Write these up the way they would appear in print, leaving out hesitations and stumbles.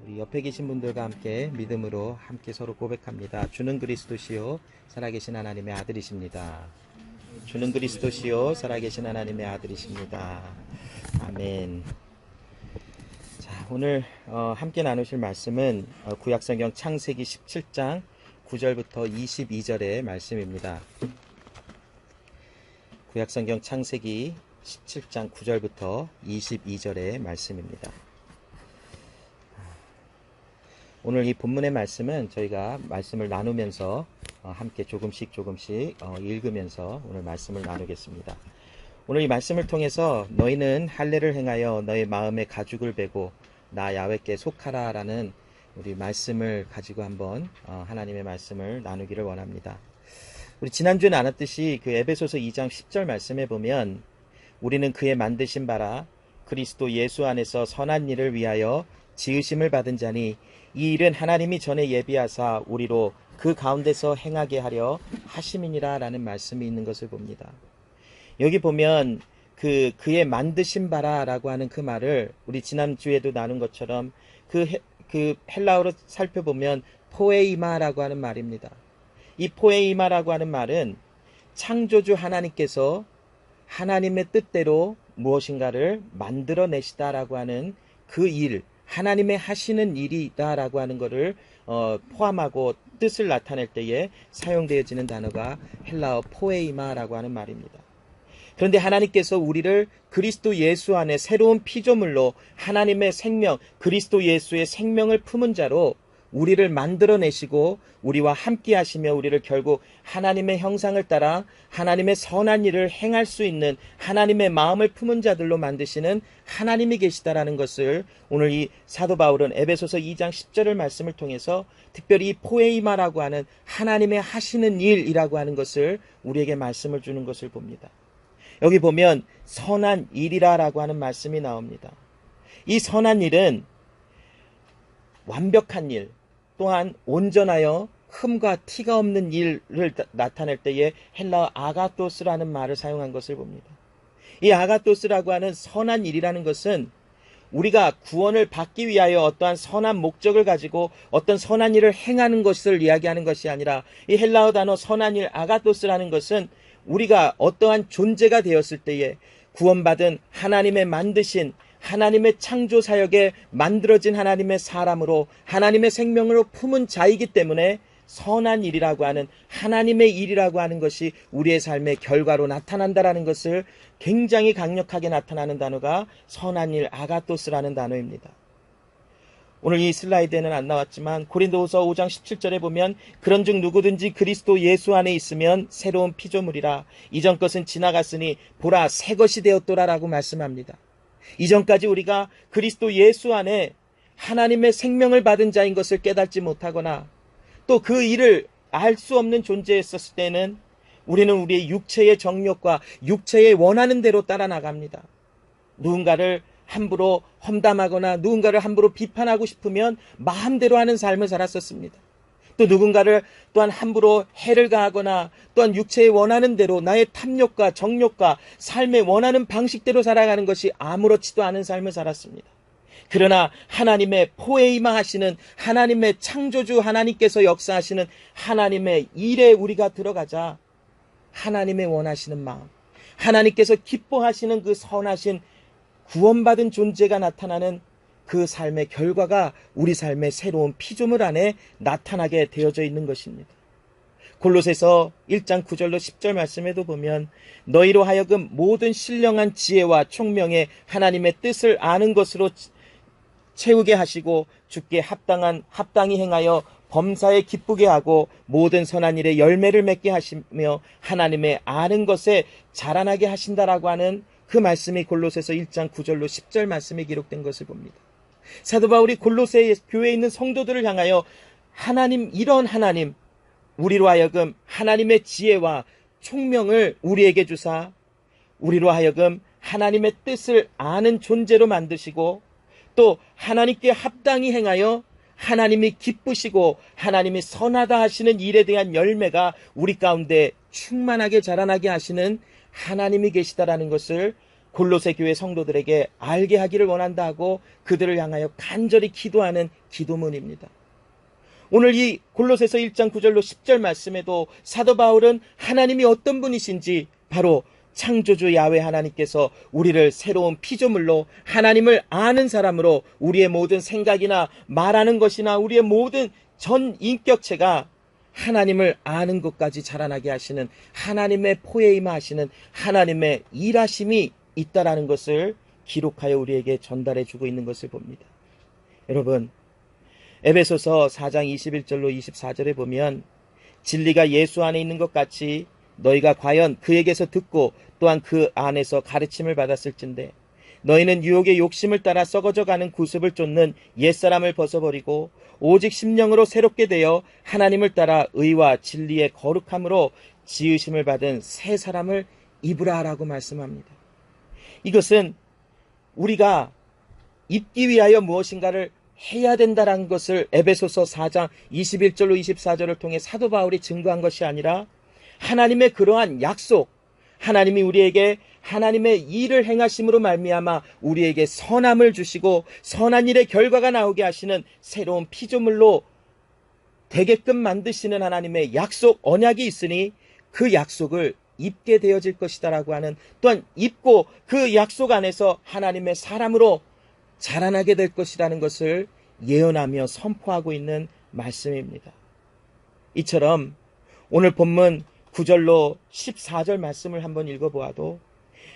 우리 옆에 계신 분들과 함께 믿음으로 함께 서로 고백합니다. 주는 그리스도시요 살아계신 하나님의 아들이십니다. 주는 그리스도시요 살아계신 하나님의 아들이십니다. 아멘. 자, 오늘 함께 나누실 말씀은 구약성경 창세기 17장 9절부터 22절의 말씀입니다. 구약성경 창세기 17장 9절부터 22절의 말씀입니다. 오늘 이 본문의 말씀은 저희가 말씀을 나누면서 함께 조금씩 읽으면서 오늘 말씀을 나누겠습니다. 오늘 이 말씀을 통해서 너희는 할례를 행하여 너희 마음에 가죽을 베고 나 야훼께 속하라 라는 우리 말씀을 가지고 한번 하나님의 말씀을 나누기를 원합니다. 우리 지난주에 나눴듯이 그 에베소서 2장 10절 말씀에 보면 우리는 그의 만드신 바라 그리스도 예수 안에서 선한 일을 위하여 지으심을 받은 자니 이 일은 하나님이 전에 예비하사 우리로 그 가운데서 행하게 하려 하심이니라 라는 말씀이 있는 것을 봅니다. 여기 보면 그의 만드신 바라 라고 하는 그 말을 우리 지난주에도 나눈 것처럼 그 헬라어로 살펴보면 포에이마라고 하는 말입니다. 이 포에이마라고 하는 말은 창조주 하나님께서 하나님의 뜻대로 무엇인가를 만들어내시다라고 하는 그 일, 하나님의 하시는 일이다라고 하는 것을 포함하고 뜻을 나타낼 때에 사용되어지는 단어가 헬라어 포에이마라고 하는 말입니다. 그런데 하나님께서 우리를 그리스도 예수 안에 새로운 피조물로 하나님의 생명, 그리스도 예수의 생명을 품은 자로 우리를 만들어내시고 우리와 함께 하시며 우리를 결국 하나님의 형상을 따라 하나님의 선한 일을 행할 수 있는 하나님의 마음을 품은 자들로 만드시는 하나님이 계시다라는 것을 오늘 이 사도 바울은 에베소서 2장 10절을 말씀을 통해서 특별히 이 포에이마라고 하는 하나님의 하시는 일이라고 하는 것을 우리에게 말씀을 주는 것을 봅니다. 여기 보면 선한 일이라고 하는 말씀이 나옵니다. 이 선한 일은 완벽한 일, 또한 온전하여 흠과 티가 없는 일을 나타낼 때에 헬라어 아가토스라는 말을 사용한 것을 봅니다. 이 아가토스라고 하는 선한 일이라는 것은 우리가 구원을 받기 위하여 어떠한 선한 목적을 가지고 어떤 선한 일을 행하는 것을 이야기하는 것이 아니라 이 헬라어 단어 선한 일 아가토스라는 것은 우리가 어떠한 존재가 되었을 때에 구원받은 하나님의 만드신 하나님의 창조 사역에 만들어진 하나님의 사람으로 하나님의 생명으로 품은 자이기 때문에 선한 일이라고 하는 하나님의 일이라고 하는 것이 우리의 삶의 결과로 나타난다라는 것을 굉장히 강력하게 나타나는 단어가 선한 일 아가토스라는 단어입니다. 오늘 이 슬라이드에는 안 나왔지만 고린도후서 5장 17절에 보면 그런즉 누구든지 그리스도 예수 안에 있으면 새로운 피조물이라 이전 것은 지나갔으니 보라 새 것이 되었도라라고 말씀합니다. 이전까지 우리가 그리스도 예수 안에 하나님의 생명을 받은 자인 것을 깨닫지 못하거나 또 그 일을 알 수 없는 존재였었을 때는 우리는 우리의 육체의 정욕과 육체의 원하는 대로 따라 나갑니다. 누군가를 함부로 험담하거나 누군가를 함부로 비판하고 싶으면 마음대로 하는 삶을 살았었습니다. 또 누군가를 또한 함부로 해를 가하거나 또한 육체의 원하는 대로 나의 탐욕과 정욕과 삶의 원하는 방식대로 살아가는 것이 아무렇지도 않은 삶을 살았습니다. 그러나 하나님의 포에이마 하시는 하나님의 창조주 하나님께서 역사하시는 하나님의 일에 우리가 들어가자 하나님의 원하시는 마음, 하나님께서 기뻐하시는 그 선하신 구원받은 존재가 나타나는 그 삶의 결과가 우리 삶의 새로운 피조물 안에 나타나게 되어져 있는 것입니다. 골로새서 1장 9절로 10절 말씀에도 보면 너희로 하여금 모든 신령한 지혜와 총명에 하나님의 뜻을 아는 것으로 채우게 하시고 주께 합당히 행하여 범사에 기쁘게 하고 모든 선한 일에 열매를 맺게 하시며 하나님의 아는 것에 자라나게 하신다라고 하는 그 말씀이 골로새서 1장 9절로 10절 말씀에 기록된 것을 봅니다. 사도 바울이 골로새 교회에 있는 성도들을 향하여 하나님, 이런 하나님, 우리로 하여금 하나님의 지혜와 총명을 우리에게 주사 우리로 하여금 하나님의 뜻을 아는 존재로 만드시고 또 하나님께 합당히 행하여 하나님이 기쁘시고 하나님이 선하다 하시는 일에 대한 열매가 우리 가운데 충만하게 자라나게 하시는 하나님이 계시다라는 것을 골로새 교회 성도들에게 알게 하기를 원한다 하고 그들을 향하여 간절히 기도하는 기도문입니다. 오늘 이 골로새서 1장 9절로 10절 말씀에도 사도 바울은 하나님이 어떤 분이신지 바로 창조주 야훼 하나님께서 우리를 새로운 피조물로 하나님을 아는 사람으로 우리의 모든 생각이나 말하는 것이나 우리의 모든 전 인격체가 하나님을 아는 것까지 자라나게 하시는 하나님의 포에 임하시는 하나님의 일하심이 있다라는 것을 기록하여 우리에게 전달해 주고 있는 것을 봅니다. 여러분, 에베소서 4장 21절로 24절에 보면 진리가 예수 안에 있는 것 같이 너희가 과연 그에게서 듣고 또한 그 안에서 가르침을 받았을진데 너희는 유혹의 욕심을 따라 썩어져가는 구습을 쫓는 옛사람을 벗어버리고 오직 심령으로 새롭게 되어 하나님을 따라 의와 진리의 거룩함으로 지으심을 받은 새 사람을 입으라 라고 말씀합니다. 이것은 우리가 입기 위하여 무엇인가를 해야 된다는 것을 에베소서 4장 21절로 24절을 통해 사도 바울이 증거한 것이 아니라 하나님의 그러한 약속, 하나님이 우리에게 하나님의 일을 행하심으로 말미암아 우리에게 선함을 주시고 선한 일의 결과가 나오게 하시는 새로운 피조물로 되게끔 만드시는 하나님의 약속, 언약이 있으니 그 약속을 입게 되어질 것이다 라고 하는, 또한 입고 그 약속 안에서 하나님의 사람으로 자라나게 될 것이라는 것을 예언하며 선포하고 있는 말씀입니다. 이처럼 오늘 본문 9절로 14절 말씀을 한번 읽어보아도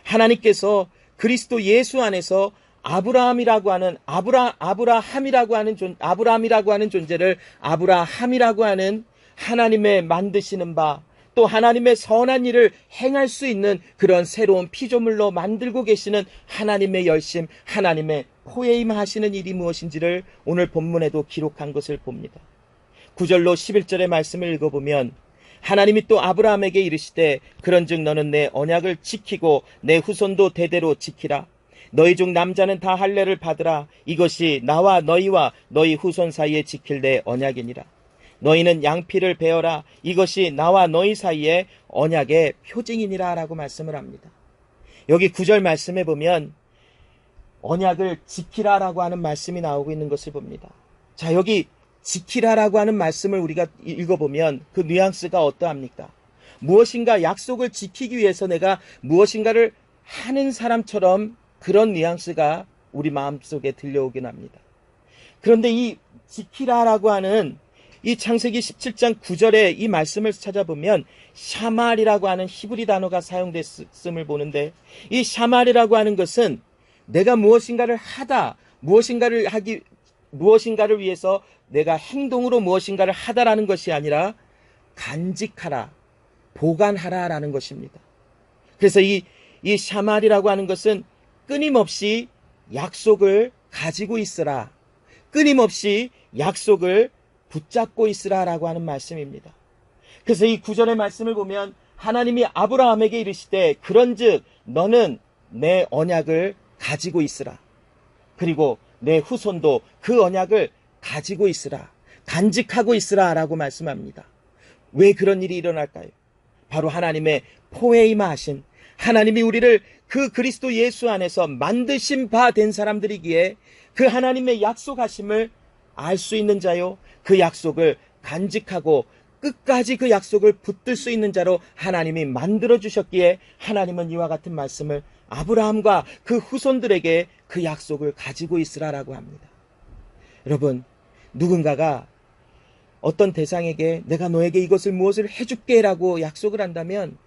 하나님께서 그리스도 예수 안에서 아브라함이라고 하는 존재를 아브라함이라고 하는 하나님의 만드시는 바, 또 하나님의 선한 일을 행할 수 있는 그런 새로운 피조물로 만들고 계시는 하나님의 열심, 하나님의 포에 임하시는 일이 무엇인지를 오늘 본문에도 기록한 것을 봅니다. 9절로 11절의 말씀을 읽어보면 하나님이 또 아브라함에게 이르시되 그런즉 너는 내 언약을 지키고 내 후손도 대대로 지키라. 너희 중 남자는 다 할례를 받으라. 이것이 나와 너희와 너희 후손 사이에 지킬 내 언약이니라. 너희는 양피를 베어라. 이것이 나와 너희 사이에 언약의 표징이니라 라고 말씀을 합니다. 여기 9절 말씀에 보면 언약을 지키라라고 하는 말씀이 나오고 있는 것을 봅니다. 자, 여기 지키라라고 하는 말씀을 우리가 읽어보면 그 뉘앙스가 어떠합니까? 무엇인가 약속을 지키기 위해서 내가 무엇인가를 하는 사람처럼 그런 뉘앙스가 우리 마음속에 들려오긴 합니다. 그런데 이 지키라라고 하는 이 창세기 17장 9절의 이 말씀을 찾아보면 샤말이라고 하는 히브리 단어가 사용됐음을 보는데, 이 샤말이라고 하는 것은 내가 무엇인가를 하다, 무엇인가를 위해서 내가 행동으로 무엇인가를 하다라는 것이 아니라 간직하라, 보관하라라는 것입니다. 그래서 이 샤말이라고 하는 것은 끊임없이 약속을 가지고 있으라, 끊임없이 약속을 붙잡고 있으라라고 하는 말씀입니다. 그래서 이 9절의 말씀을 보면 하나님이 아브라함에게 이르시되 그런즉 너는 내 언약을 가지고 있으라. 그리고 내 후손도 그 언약을 가지고 있으라, 간직하고 있으라 라고 말씀합니다. 왜 그런 일이 일어날까요? 바로 하나님의 포에 임하신, 하나님이 우리를 그 그리스도 예수 안에서 만드신 바 된 사람들이기에 그 하나님의 약속하심을 알 수 있는 자요, 그 약속을 간직하고 끝까지 그 약속을 붙들 수 있는 자로 하나님이 만들어 주셨기에 하나님은 이와 같은 말씀을 아브라함과 그 후손들에게 그 약속을 가지고 있으라라고 합니다. 여러분, 누군가가 어떤 대상에게 내가 너에게 이것을 무엇을 해줄게 라고 약속을 한다면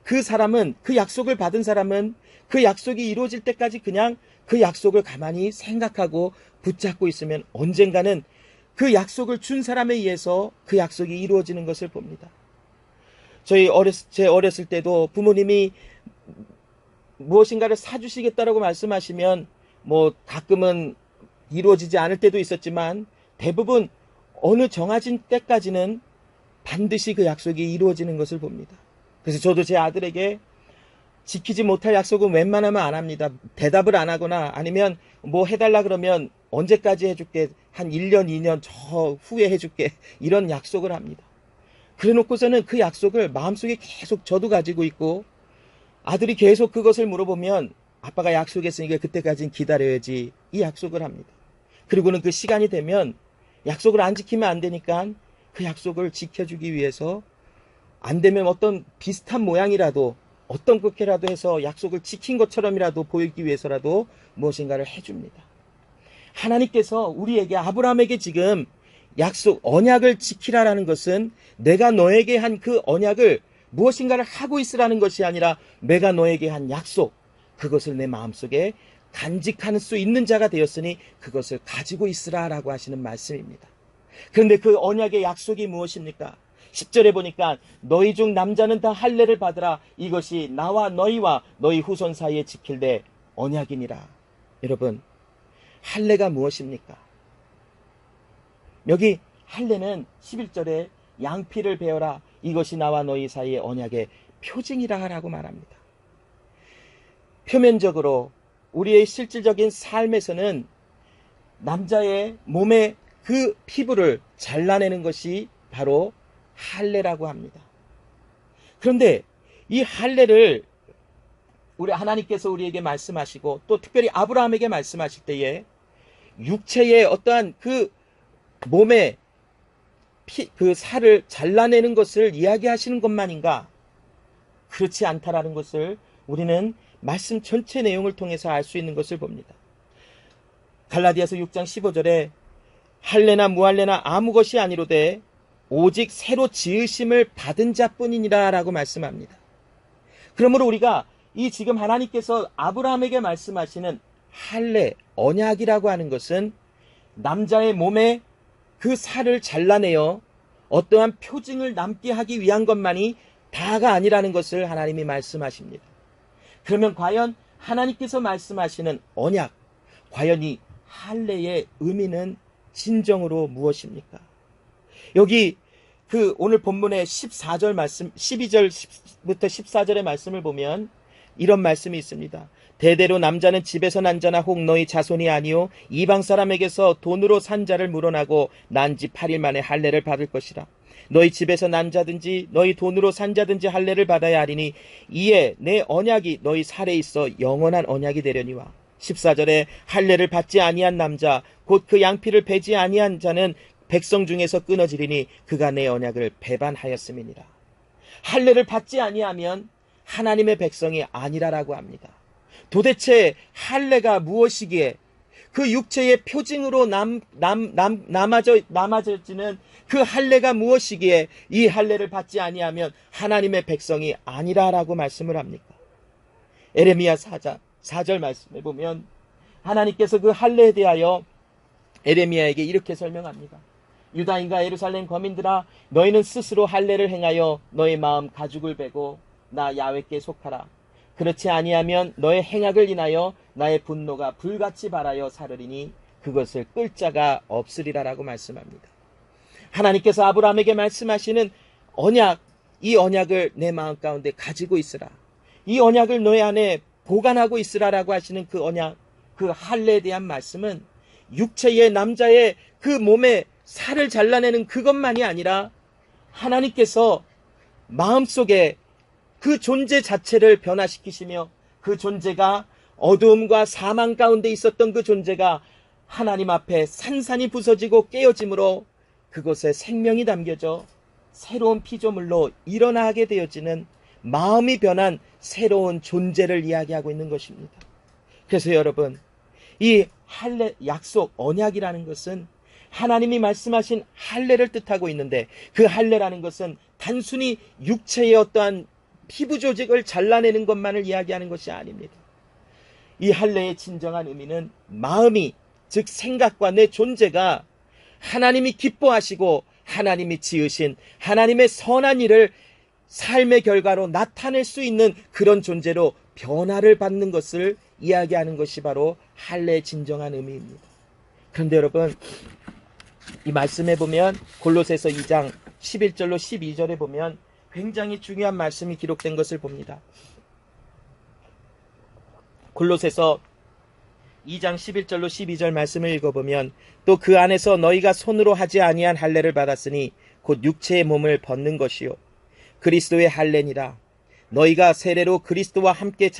그 사람은, 그 약속을 받은 사람은 그 약속이 이루어질 때까지 그냥 그 약속을 가만히 생각하고 붙잡고 있으면 언젠가는 그 약속을 준 사람에 의해서 그 약속이 이루어지는 것을 봅니다. 제 어렸을 때도 부모님이 무엇인가를 사주시겠다라고 말씀하시면 가끔은 이루어지지 않을 때도 있었지만 대부분 어느 정해진 때까지는 반드시 그 약속이 이루어지는 것을 봅니다. 그래서 저도 제 아들에게 지키지 못할 약속은 웬만하면 안 합니다. 대답을 안 하거나 아니면 뭐 해달라 그러면 언제까지 해줄게, 한 1년, 2년 저 후에 해줄게, 이런 약속을 합니다. 그래 놓고서는 그 약속을 마음속에 계속 저도 가지고 있고 아들이 계속 그것을 물어보면 아빠가 약속했으니까 그때까지는 기다려야지, 이 약속을 합니다. 그리고는 그 시간이 되면 약속을 안 지키면 안 되니까 그 약속을 지켜주기 위해서 안 되면 어떤 비슷한 모양이라도 어떤 것이라도 해서 약속을 지킨 것처럼이라도 보이기 위해서라도 무엇인가를 해줍니다. 하나님께서 우리에게, 아브라함에게 지금 약속, 언약을 지키라라는 것은 내가 너에게 한 그 언약을 무엇인가를 하고 있으라는 것이 아니라 내가 너에게 한 약속, 그것을 내 마음속에 간직할 수 있는 자가 되었으니 그것을 가지고 있으라라고 하시는 말씀입니다. 그런데 그 언약의 약속이 무엇입니까? 10절에 보니까 너희 중 남자는 다 할례를 받으라. 이것이 나와 너희와 너희 후손 사이에 지킬 내 언약이니라. 여러분, 할례가 무엇입니까? 여기 할례는 11절에 양피를 베어라. 이것이 나와 너희 사이의 언약의 표징이라 라고 말합니다. 표면적으로 우리의 실질적인 삶에서는 남자의 몸의 그 피부를 잘라내는 것이 바로 할례라고 합니다. 그런데 이 할례를 우리 하나님께서 우리에게 말씀하시고 또 특별히 아브라함에게 말씀하실 때에 육체의 어떠한 그 몸의 그 살을 잘라내는 것을 이야기하시는 것만인가? 그렇지 않다라는 것을 우리는 말씀 전체 내용을 통해서 알 수 있는 것을 봅니다. 갈라디아서 6장 15절에 할례나 무할례나 아무 것이 아니로되 오직 새로 지으심을 받은 자뿐이니라 라고 말씀합니다. 그러므로 우리가 이 지금 하나님께서 아브라함에게 말씀하시는 할례, 언약이라고 하는 것은 남자의 몸에 그 살을 잘라내어 어떠한 표징을 남게 하기 위한 것만이 다가 아니라는 것을 하나님이 말씀하십니다. 그러면 과연 하나님께서 말씀하시는 언약, 과연 이 할례의 의미는 진정으로 무엇입니까? 여기 그 오늘 본문의 14절 말씀, 12절부터 14절의 말씀을 보면 이런 말씀이 있습니다. 대대로 남자는 집에서 난 자나 혹 너희 자손이 아니요 이방 사람에게서 돈으로 산 자를 물어나고 난 지 8일 만에 할례를 받을 것이라. 너희 집에서 난 자든지 너희 돈으로 산 자든지 할례를 받아야 하리니 이에 내 언약이 너희 살에 있어 영원한 언약이 되려니와. 14절에 할례를 받지 아니한 남자 곧 그 양피를 베지 아니한 자는 백성 중에서 끊어지리니 그가 내 언약을 배반하였음이니라. 할례를 받지 아니하면 하나님의 백성이 아니라라고 합니다. 도대체 할례가 무엇이기에 그 육체의 표징으로 남아져지는 그 할례가 무엇이기에 이 할례를 받지 아니하면 하나님의 백성이 아니라라고 말씀을 합니까? 에레미야 4절 말씀에 보면 하나님께서 그 할례에 대하여 에레미야에게 이렇게 설명합니다. 유다인과 예루살렘 거민들아 너희는 스스로 할례를 행하여 너희 마음 가죽을 베고 나 야훼께 속하라. 그렇지 아니하면 너의 행악을 인하여 나의 분노가 불같이 발하여 사르리니 그것을 끌 자가 없으리라라고 말씀합니다. 하나님께서 아브라함에게 말씀하시는 언약, 이 언약을 내 마음 가운데 가지고 있으라. 이 언약을 너의 안에 보관하고 있으라라고 하시는 그 언약, 그 할례에 대한 말씀은 육체의 남자의 그 몸에 살을 잘라내는 그것만이 아니라 하나님께서 마음속에 그 존재 자체를 변화시키시며 그 존재가 어두움과 사망 가운데 있었던 그 존재가 하나님 앞에 산산이 부서지고 깨어짐으로 그곳에 생명이 담겨져 새로운 피조물로 일어나게 되어지는 마음이 변한 새로운 존재를 이야기하고 있는 것입니다. 그래서 여러분, 이 할례, 약속, 언약이라는 것은 하나님이 말씀하신 할례를 뜻하고 있는데 그 할례라는 것은 단순히 육체의 어떠한 피부 조직을 잘라내는 것만을 이야기하는 것이 아닙니다. 이 할례의 진정한 의미는 마음이, 즉 생각과 내 존재가 하나님이 기뻐하시고 하나님이 지으신 하나님의 선한 일을 삶의 결과로 나타낼 수 있는 그런 존재로 변화를 받는 것을 이야기하는 것이 바로 할례의 진정한 의미입니다. 그런데 여러분, 이 말씀에 보면 골로새서 2장 11절로 12절에 보면 굉장히 중요한 말씀이 기록된 것을 봅니다. 골로새서 2장 11절로 12절 말씀을 읽어보면 또 그 안에서 너희가 손으로 하지 아니한 할례를 받았으니 곧 육체의 몸을 벗는 것이요 그리스도의 할례니라. 너희가 세례로 그리스도와 함께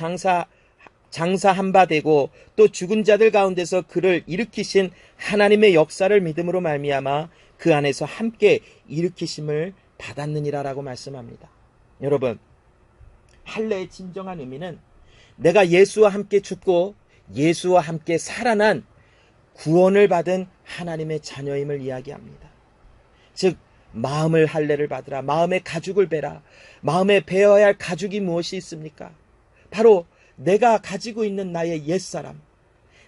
장사 한 바 되고 또 죽은 자들 가운데서 그를 일으키신 하나님의 역사를 믿음으로 말미암아 그 안에서 함께 일으키심을 받았느니라라고 말씀합니다. 여러분, 할례의 진정한 의미는 내가 예수와 함께 죽고 예수와 함께 살아난 구원을 받은 하나님의 자녀임을 이야기합니다. 즉 마음을 할례를 받으라, 마음의 가죽을 베라. 마음에 베어야 할 가죽이 무엇이 있습니까? 바로 내가 가지고 있는 나의 옛사람,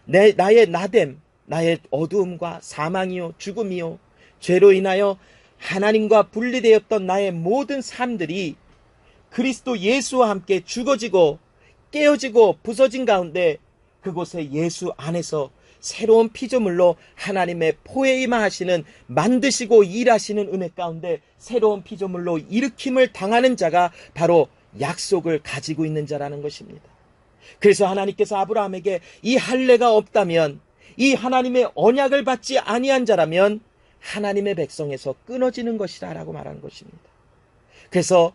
나의 나됨, 나의 어두움과 사망이요 죽음이요 죄로 인하여 하나님과 분리되었던 나의 모든 삶들이 그리스도 예수와 함께 죽어지고 깨어지고 부서진 가운데 그곳에 예수 안에서 새로운 피조물로 하나님의 포에 임하시는 만드시고 일하시는 은혜 가운데 새로운 피조물로 일으킴을 당하는 자가 바로 약속을 가지고 있는 자라는 것입니다. 그래서 하나님께서 아브라함에게 이 할례가 없다면, 이 하나님의 언약을 받지 아니한 자라면 하나님의 백성에서 끊어지는 것이라 라고 말하는 것입니다. 그래서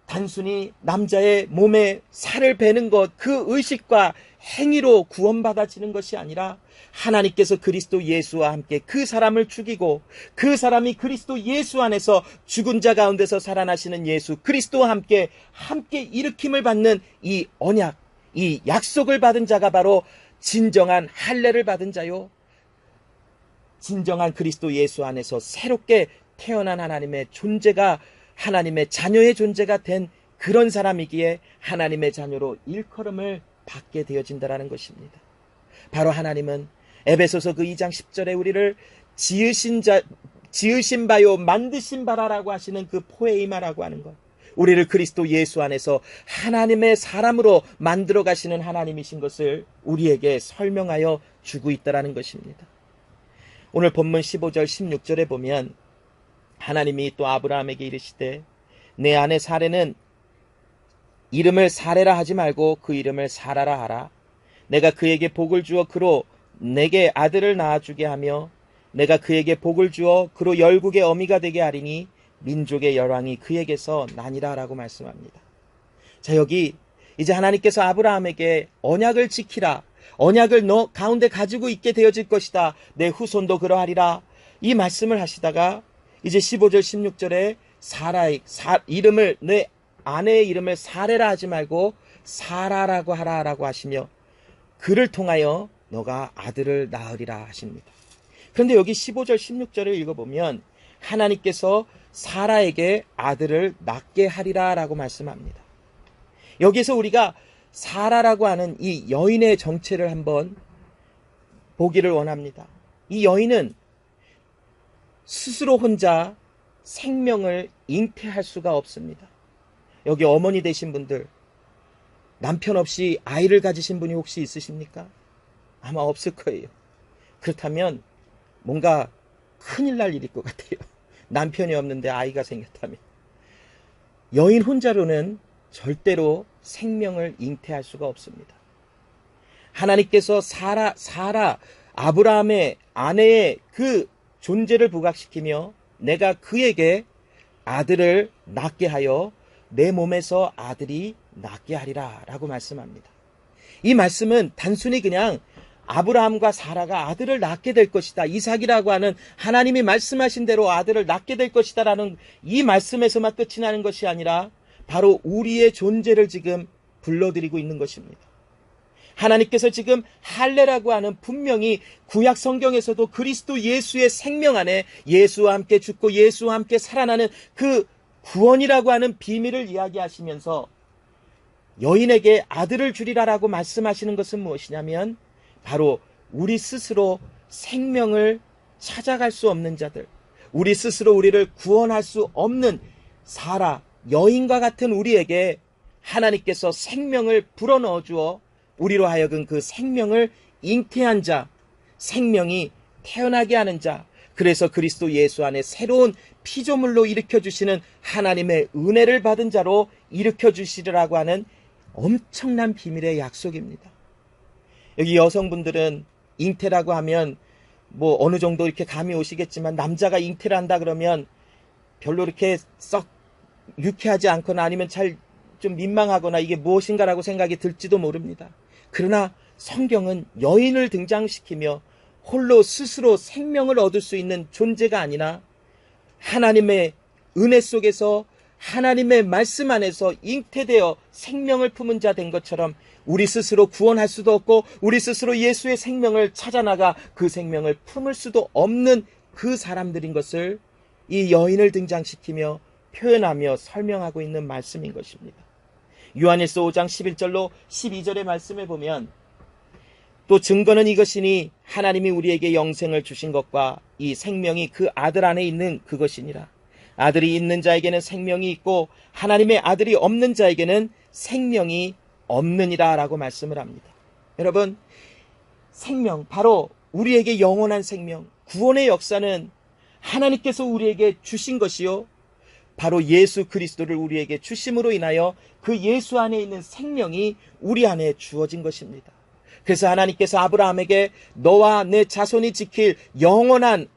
단순히 남자의 몸에 살을 베는 것, 그 의식과 행위로 구원받아지는 것이 아니라 하나님께서 그리스도 예수와 함께 그 사람을 죽이고 그 사람이 그리스도 예수 안에서 죽은 자 가운데서 살아나시는 예수 그리스도와 함께 일으킴을 받는 이 언약, 이 약속을 받은 자가 바로 진정한 할례를 받은 자요, 진정한 그리스도 예수 안에서 새롭게 태어난 하나님의 존재가, 하나님의 자녀의 존재가 된 그런 사람이기에 하나님의 자녀로 일컬음을 받게 되어진다라는 것입니다. 바로 하나님은 에베소서 그 2장 10절에 우리를 지으신 바요 만드신 바라라고 하시는 그 포에 임하라고 하는 것, 우리를 그리스도 예수 안에서 하나님의 사람으로 만들어 가시는 하나님이신 것을 우리에게 설명하여 주고 있다라는 것입니다. 오늘 본문 15절 16절에 보면 하나님이 또 아브라함에게 이르시되 내 아내 사레는 이름을 사레라 하지 말고 그 이름을 사라라 하라. 내가 그에게 복을 주어 그로 내게 아들을 낳아주게 하며 내가 그에게 복을 주어 그로 열국의 어미가 되게 하리니 민족의 열왕이 그에게서 나니라 라고 말씀합니다. 자, 여기 이제 하나님께서 아브라함에게 언약을 지키라, 언약을 너 가운데 가지고 있게 되어질 것이다, 내 후손도 그러하리라, 이 말씀을 하시다가 이제 15절 16절에 이름을, 내 아내의 이름을 사레라 하지 말고 사라라고 하라라고 하시며 그를 통하여 너가 아들을 낳으리라 하십니다. 그런데 여기 15절 16절을 읽어보면 하나님께서 사라에게 아들을 낳게 하리라 라고 말씀합니다. 여기서 우리가 사라라고 하는 이 여인의 정체를 한번 보기를 원합니다. 이 여인은 스스로 혼자 생명을 잉태할 수가 없습니다. 여기 어머니 되신 분들, 남편 없이 아이를 가지신 분이 혹시 있으십니까? 아마 없을 거예요. 그렇다면 뭔가 큰일 날 일일 것 같아요. 남편이 없는데 아이가 생겼다면. 여인 혼자로는 절대로 생명을 잉태할 수가 없습니다. 하나님께서 사라 아브라함의 아내의 그 존재를 부각시키며 내가 그에게 아들을 낳게 하여 내 몸에서 아들이 낳게 하리라 라고 말씀합니다. 이 말씀은 단순히 그냥 아브라함과 사라가 아들을 낳게 될 것이다, 이삭이라고 하는 하나님이 말씀하신 대로 아들을 낳게 될 것이다 라는 이 말씀에서만 끝이 나는 것이 아니라 바로 우리의 존재를 지금 불러들이고 있는 것입니다. 하나님께서 지금 할례라고 하는 분명히 구약 성경에서도 그리스도 예수의 생명 안에 예수와 함께 죽고 예수와 함께 살아나는 그 구원이라고 하는 비밀을 이야기하시면서 여인에게 아들을 주리라라고 말씀하시는 것은 무엇이냐면 바로 우리 스스로 생명을 찾아갈 수 없는 자들, 우리 스스로 우리를 구원할 수 없는 사라, 여인과 같은 우리에게 하나님께서 생명을 불어넣어 주어 우리로 하여금 그 생명을 잉태한 자, 생명이 태어나게 하는 자, 그래서 그리스도 예수 안에 새로운 피조물로 일으켜주시는 하나님의 은혜를 받은 자로 일으켜주시리라고 하는 엄청난 비밀의 약속입니다. 여기 여성분들은 잉태라고 하면 뭐 어느 정도 이렇게 감이 오시겠지만 남자가 잉태를 한다 그러면 별로 이렇게 썩 유쾌하지 않거나 아니면 잘 좀 민망하거나 이게 무엇인가라고 생각이 들지도 모릅니다. 그러나 성경은 여인을 등장시키며 홀로 스스로 생명을 얻을 수 있는 존재가 아니라 하나님의 은혜 속에서 하나님의 말씀 안에서 잉태되어 생명을 품은 자 된 것처럼 우리 스스로 구원할 수도 없고 우리 스스로 예수의 생명을 찾아나가 그 생명을 품을 수도 없는 그 사람들인 것을 이 여인을 등장시키며 표현하며 설명하고 있는 말씀인 것입니다. 요한일서 5장 11절로 12절의 말씀에 보면 또 증거는 이것이니 하나님이 우리에게 영생을 주신 것과 이 생명이 그 아들 안에 있는 그것이니라. 아들이 있는 자에게는 생명이 있고 하나님의 아들이 없는 자에게는 생명이 없느니라 라고 말씀을 합니다. 여러분, 생명, 바로 우리에게 영원한 생명, 구원의 역사는 하나님께서 우리에게 주신 것이요, 바로 예수 그리스도를 우리에게 주심으로 인하여 그 예수 안에 있는 생명이 우리 안에 주어진 것입니다. 그래서 하나님께서 아브라함에게 너와 내 자손이 지킬 영원한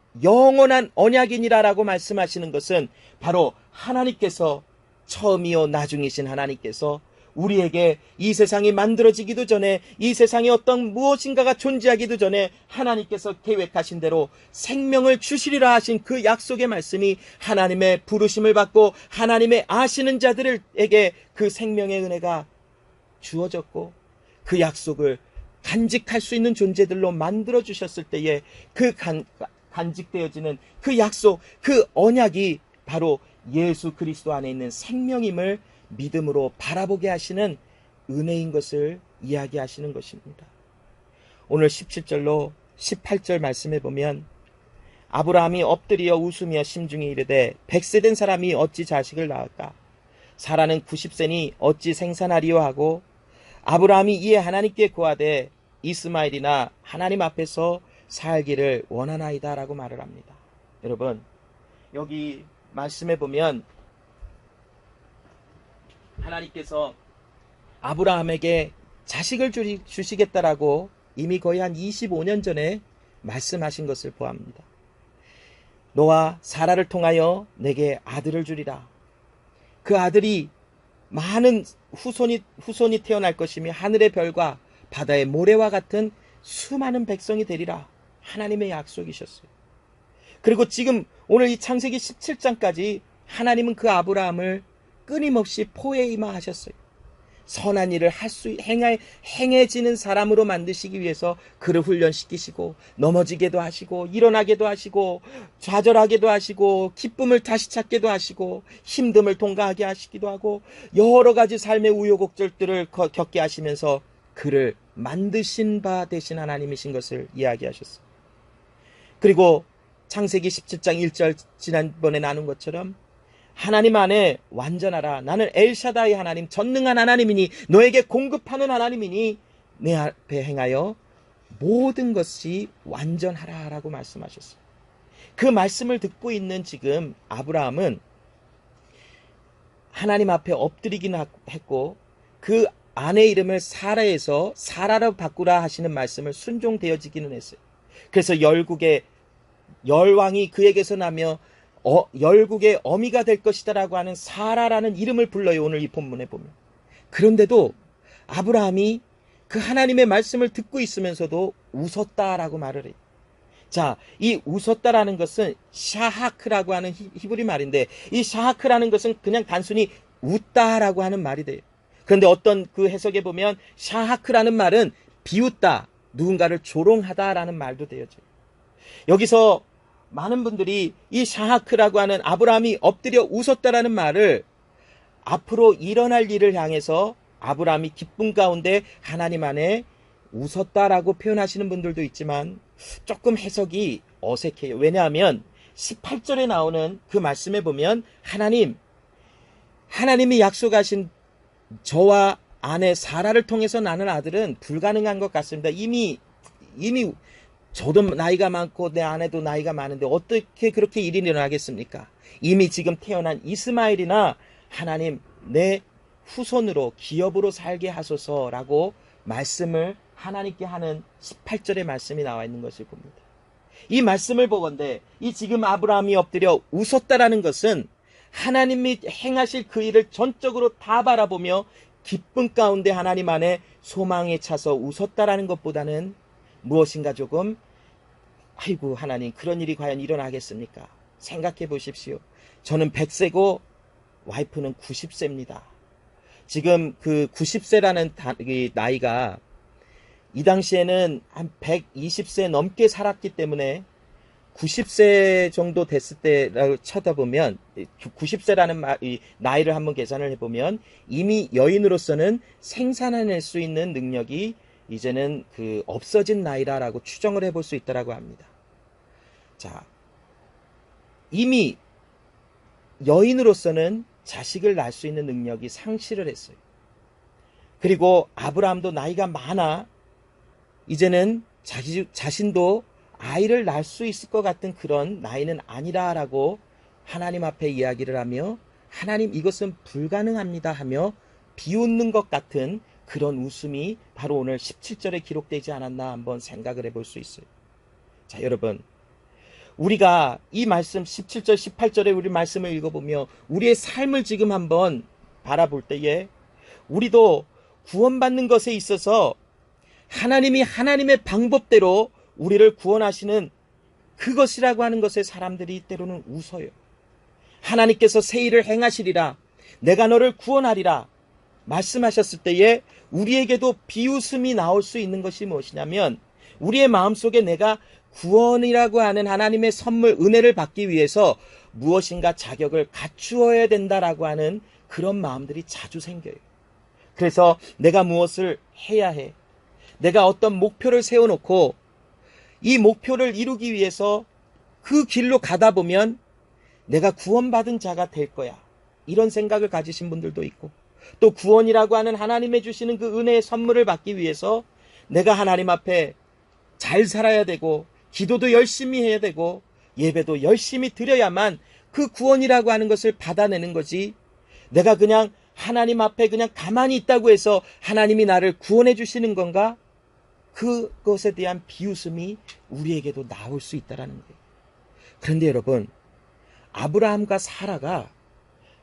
언약이니라 라고 말씀하시는 것은 바로 하나님께서 처음이요 나중이신 하나님께서 우리에게 이 세상이 만들어지기도 전에, 이 세상에 어떤 무엇인가가 존재하기도 전에 하나님께서 계획하신 대로 생명을 주시리라 하신 그 약속의 말씀이 하나님의 부르심을 받고 하나님의 아시는 자들에게 그 생명의 은혜가 주어졌고 그 약속을 간직할 수 있는 존재들로 만들어 주셨을 때에 그 간직되어지는 그 약속, 그 언약이 바로 예수 그리스도 안에 있는 생명임을 믿음으로 바라보게 하시는 은혜인 것을 이야기하시는 것입니다. 오늘 17절로 18절 말씀해 보면 아브라함이 엎드려 웃으며 심중에 이르되 100세 된 사람이 어찌 자식을 낳을까? 사라는 90세니 어찌 생산하리요 하고 아브라함이 이에 하나님께 구하되 이스마엘이나 하나님 앞에서 살기를 원하나이다 라고 말을 합니다. 여러분, 여기 말씀해 보면 하나님께서 아브라함에게 자식을 주시겠다라고 이미 거의 한 25년 전에 말씀하신 것을 보합니다. 너와 사라를 통하여 내게 아들을 주리라. 그 아들이 많은 후손이 태어날 것이며 하늘의 별과 바다의 모래와 같은 수많은 백성이 되리라. 하나님의 약속이셨어요. 그리고 지금 오늘 이 창세기 17장까지 하나님은 그 아브라함을 끊임없이 포에 임하셨어요. 선한 일을 행해지는 사람으로 만드시기 위해서 그를 훈련시키시고 넘어지게도 하시고 일어나게도 하시고 좌절하게도 하시고 기쁨을 다시 찾게도 하시고 힘듦을 통과하게 하시기도 하고 여러 가지 삶의 우여곡절들을 겪게 하시면서 그를 만드신 바 되신 하나님이신 것을 이야기하셨어요. 그리고 창세기 17장 1절 지난번에 나눈 것처럼 하나님 안에 완전하라. 나는 엘샤다이 하나님, 전능한 하나님이니 너에게 공급하는 하나님이니 내 앞에 행하여 모든 것이 완전하라 라고 말씀하셨어요. 그 말씀을 듣고 있는 지금 아브라함은 하나님 앞에 엎드리긴 했고 그 아내 이름을 사라에서 사라로 바꾸라 하시는 말씀을 순종되어지기는 했어요. 그래서 열국의 열왕이 그에게서 나며 열국의 어미가 될 것이다 라고 하는 사라라는 이름을 불러요. 오늘 이 본문에 보면. 그런데도 아브라함이 그 하나님의 말씀을 듣고 있으면서도 웃었다라고 말을 해요. 자, 이 웃었다라는 것은 샤하크라고 하는 히브리 말인데 이 샤하크라는 것은 그냥 단순히 웃다라고 하는 말이 돼요. 그런데 어떤 그 해석에 보면 샤하크라는 말은 비웃다, 누군가를 조롱하다라는 말도 되어져요. 여기서 많은 분들이 이 샤하크라고 하는 아브라함이 엎드려 웃었다라는 말을 앞으로 일어날 일을 향해서 아브라함이 기쁨 가운데 하나님 안에 웃었다라고 표현하시는 분들도 있지만 조금 해석이 어색해요. 왜냐하면 18절에 나오는 그 말씀에 보면 하나님이 약속하신 저와 아내 사라를 통해서 나는 아들은 불가능한 것 같습니다. 이미 저도 나이가 많고 내 아내도 나이가 많은데 어떻게 그렇게 일이 일어나겠습니까? 이미 지금 태어난 이스마엘이나 하나님 내 후손으로 기업으로 살게 하소서라고 말씀을 하나님께 하는 18절의 말씀이 나와 있는 것을 봅니다. 이 말씀을 보건대 이 지금 아브라함이 엎드려 웃었다라는 것은 하나님이 행하실 그 일을 전적으로 다 바라보며 기쁨 가운데 하나님 안에 소망에 차서 웃었다라는 것보다는 무엇인가 조금 아이고 하나님 그런 일이 과연 일어나겠습니까? 생각해 보십시오. 저는 100세고 와이프는 90세입니다. 지금 그 90세라는 나이가 이 당시에는 한 120세 넘게 살았기 때문에 90세 정도 됐을 때라고 쳐다보면 90세라는 나이를 한번 계산을 해보면 이미 여인으로서는 생산해낼 수 있는 능력이 이제는 그 없어진 나이라고 추정을 해볼 수 있다라고 합니다. 자, 이미 여인으로서는 자식을 낳을 수 있는 능력이 상실을 했어요. 그리고 아브라함도 나이가 많아 이제는 자신도 아이를 낳을 수 있을 것 같은 그런 나이는 아니라라고 하나님 앞에 이야기를 하며 하나님 이것은 불가능합니다 하며 비웃는 것 같은 그런 웃음이 바로 오늘 17절에 기록되지 않았나 한번 생각을 해볼 수 있어요. 자, 여러분 우리가 이 말씀 17절 18절에 우리 말씀을 읽어보며 우리의 삶을 지금 한번 바라볼 때에 우리도 구원받는 것에 있어서 하나님이 하나님의 방법대로 우리를 구원하시는 그것이라고 하는 것에 사람들이 때로는 웃어요. 하나님께서 새 일을 행하시리라 내가 너를 구원하리라 말씀하셨을 때에 우리에게도 비웃음이 나올 수 있는 것이 무엇이냐면 우리의 마음속에 내가 구원이라고 하는 하나님의 선물 은혜를 받기 위해서 무엇인가 자격을 갖추어야 된다라고 하는 그런 마음들이 자주 생겨요. 그래서 내가 무엇을 해야 해. 내가 어떤 목표를 세워놓고 이 목표를 이루기 위해서 그 길로 가다 보면 내가 구원받은 자가 될 거야. 이런 생각을 가지신 분들도 있고 또 구원이라고 하는 하나님의 주시는 그 은혜의 선물을 받기 위해서 내가 하나님 앞에 잘 살아야 되고 기도도 열심히 해야 되고 예배도 열심히 드려야만 그 구원이라고 하는 것을 받아내는 거지 내가 그냥 하나님 앞에 그냥 가만히 있다고 해서 하나님이 나를 구원해 주시는 건가? 그것에 대한 비웃음이 우리에게도 나올 수 있다는 거예요. 그런데 여러분 아브라함과 사라가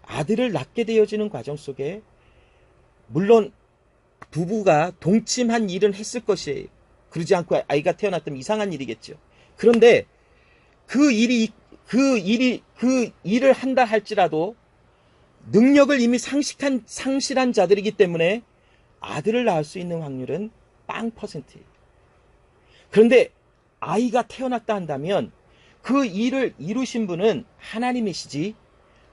아들을 낳게 되어지는 과정 속에 물론 부부가 동침한 일은 했을 것이에요. 그러지 않고 아이가 태어났다면 이상한 일이겠죠. 그런데 그 일을 한다 할지라도 능력을 이미 상실한 자들이기 때문에 아들을 낳을 수 있는 확률은 0%예요. 그런데 아이가 태어났다 한다면 그 일을 이루신 분은 하나님이시지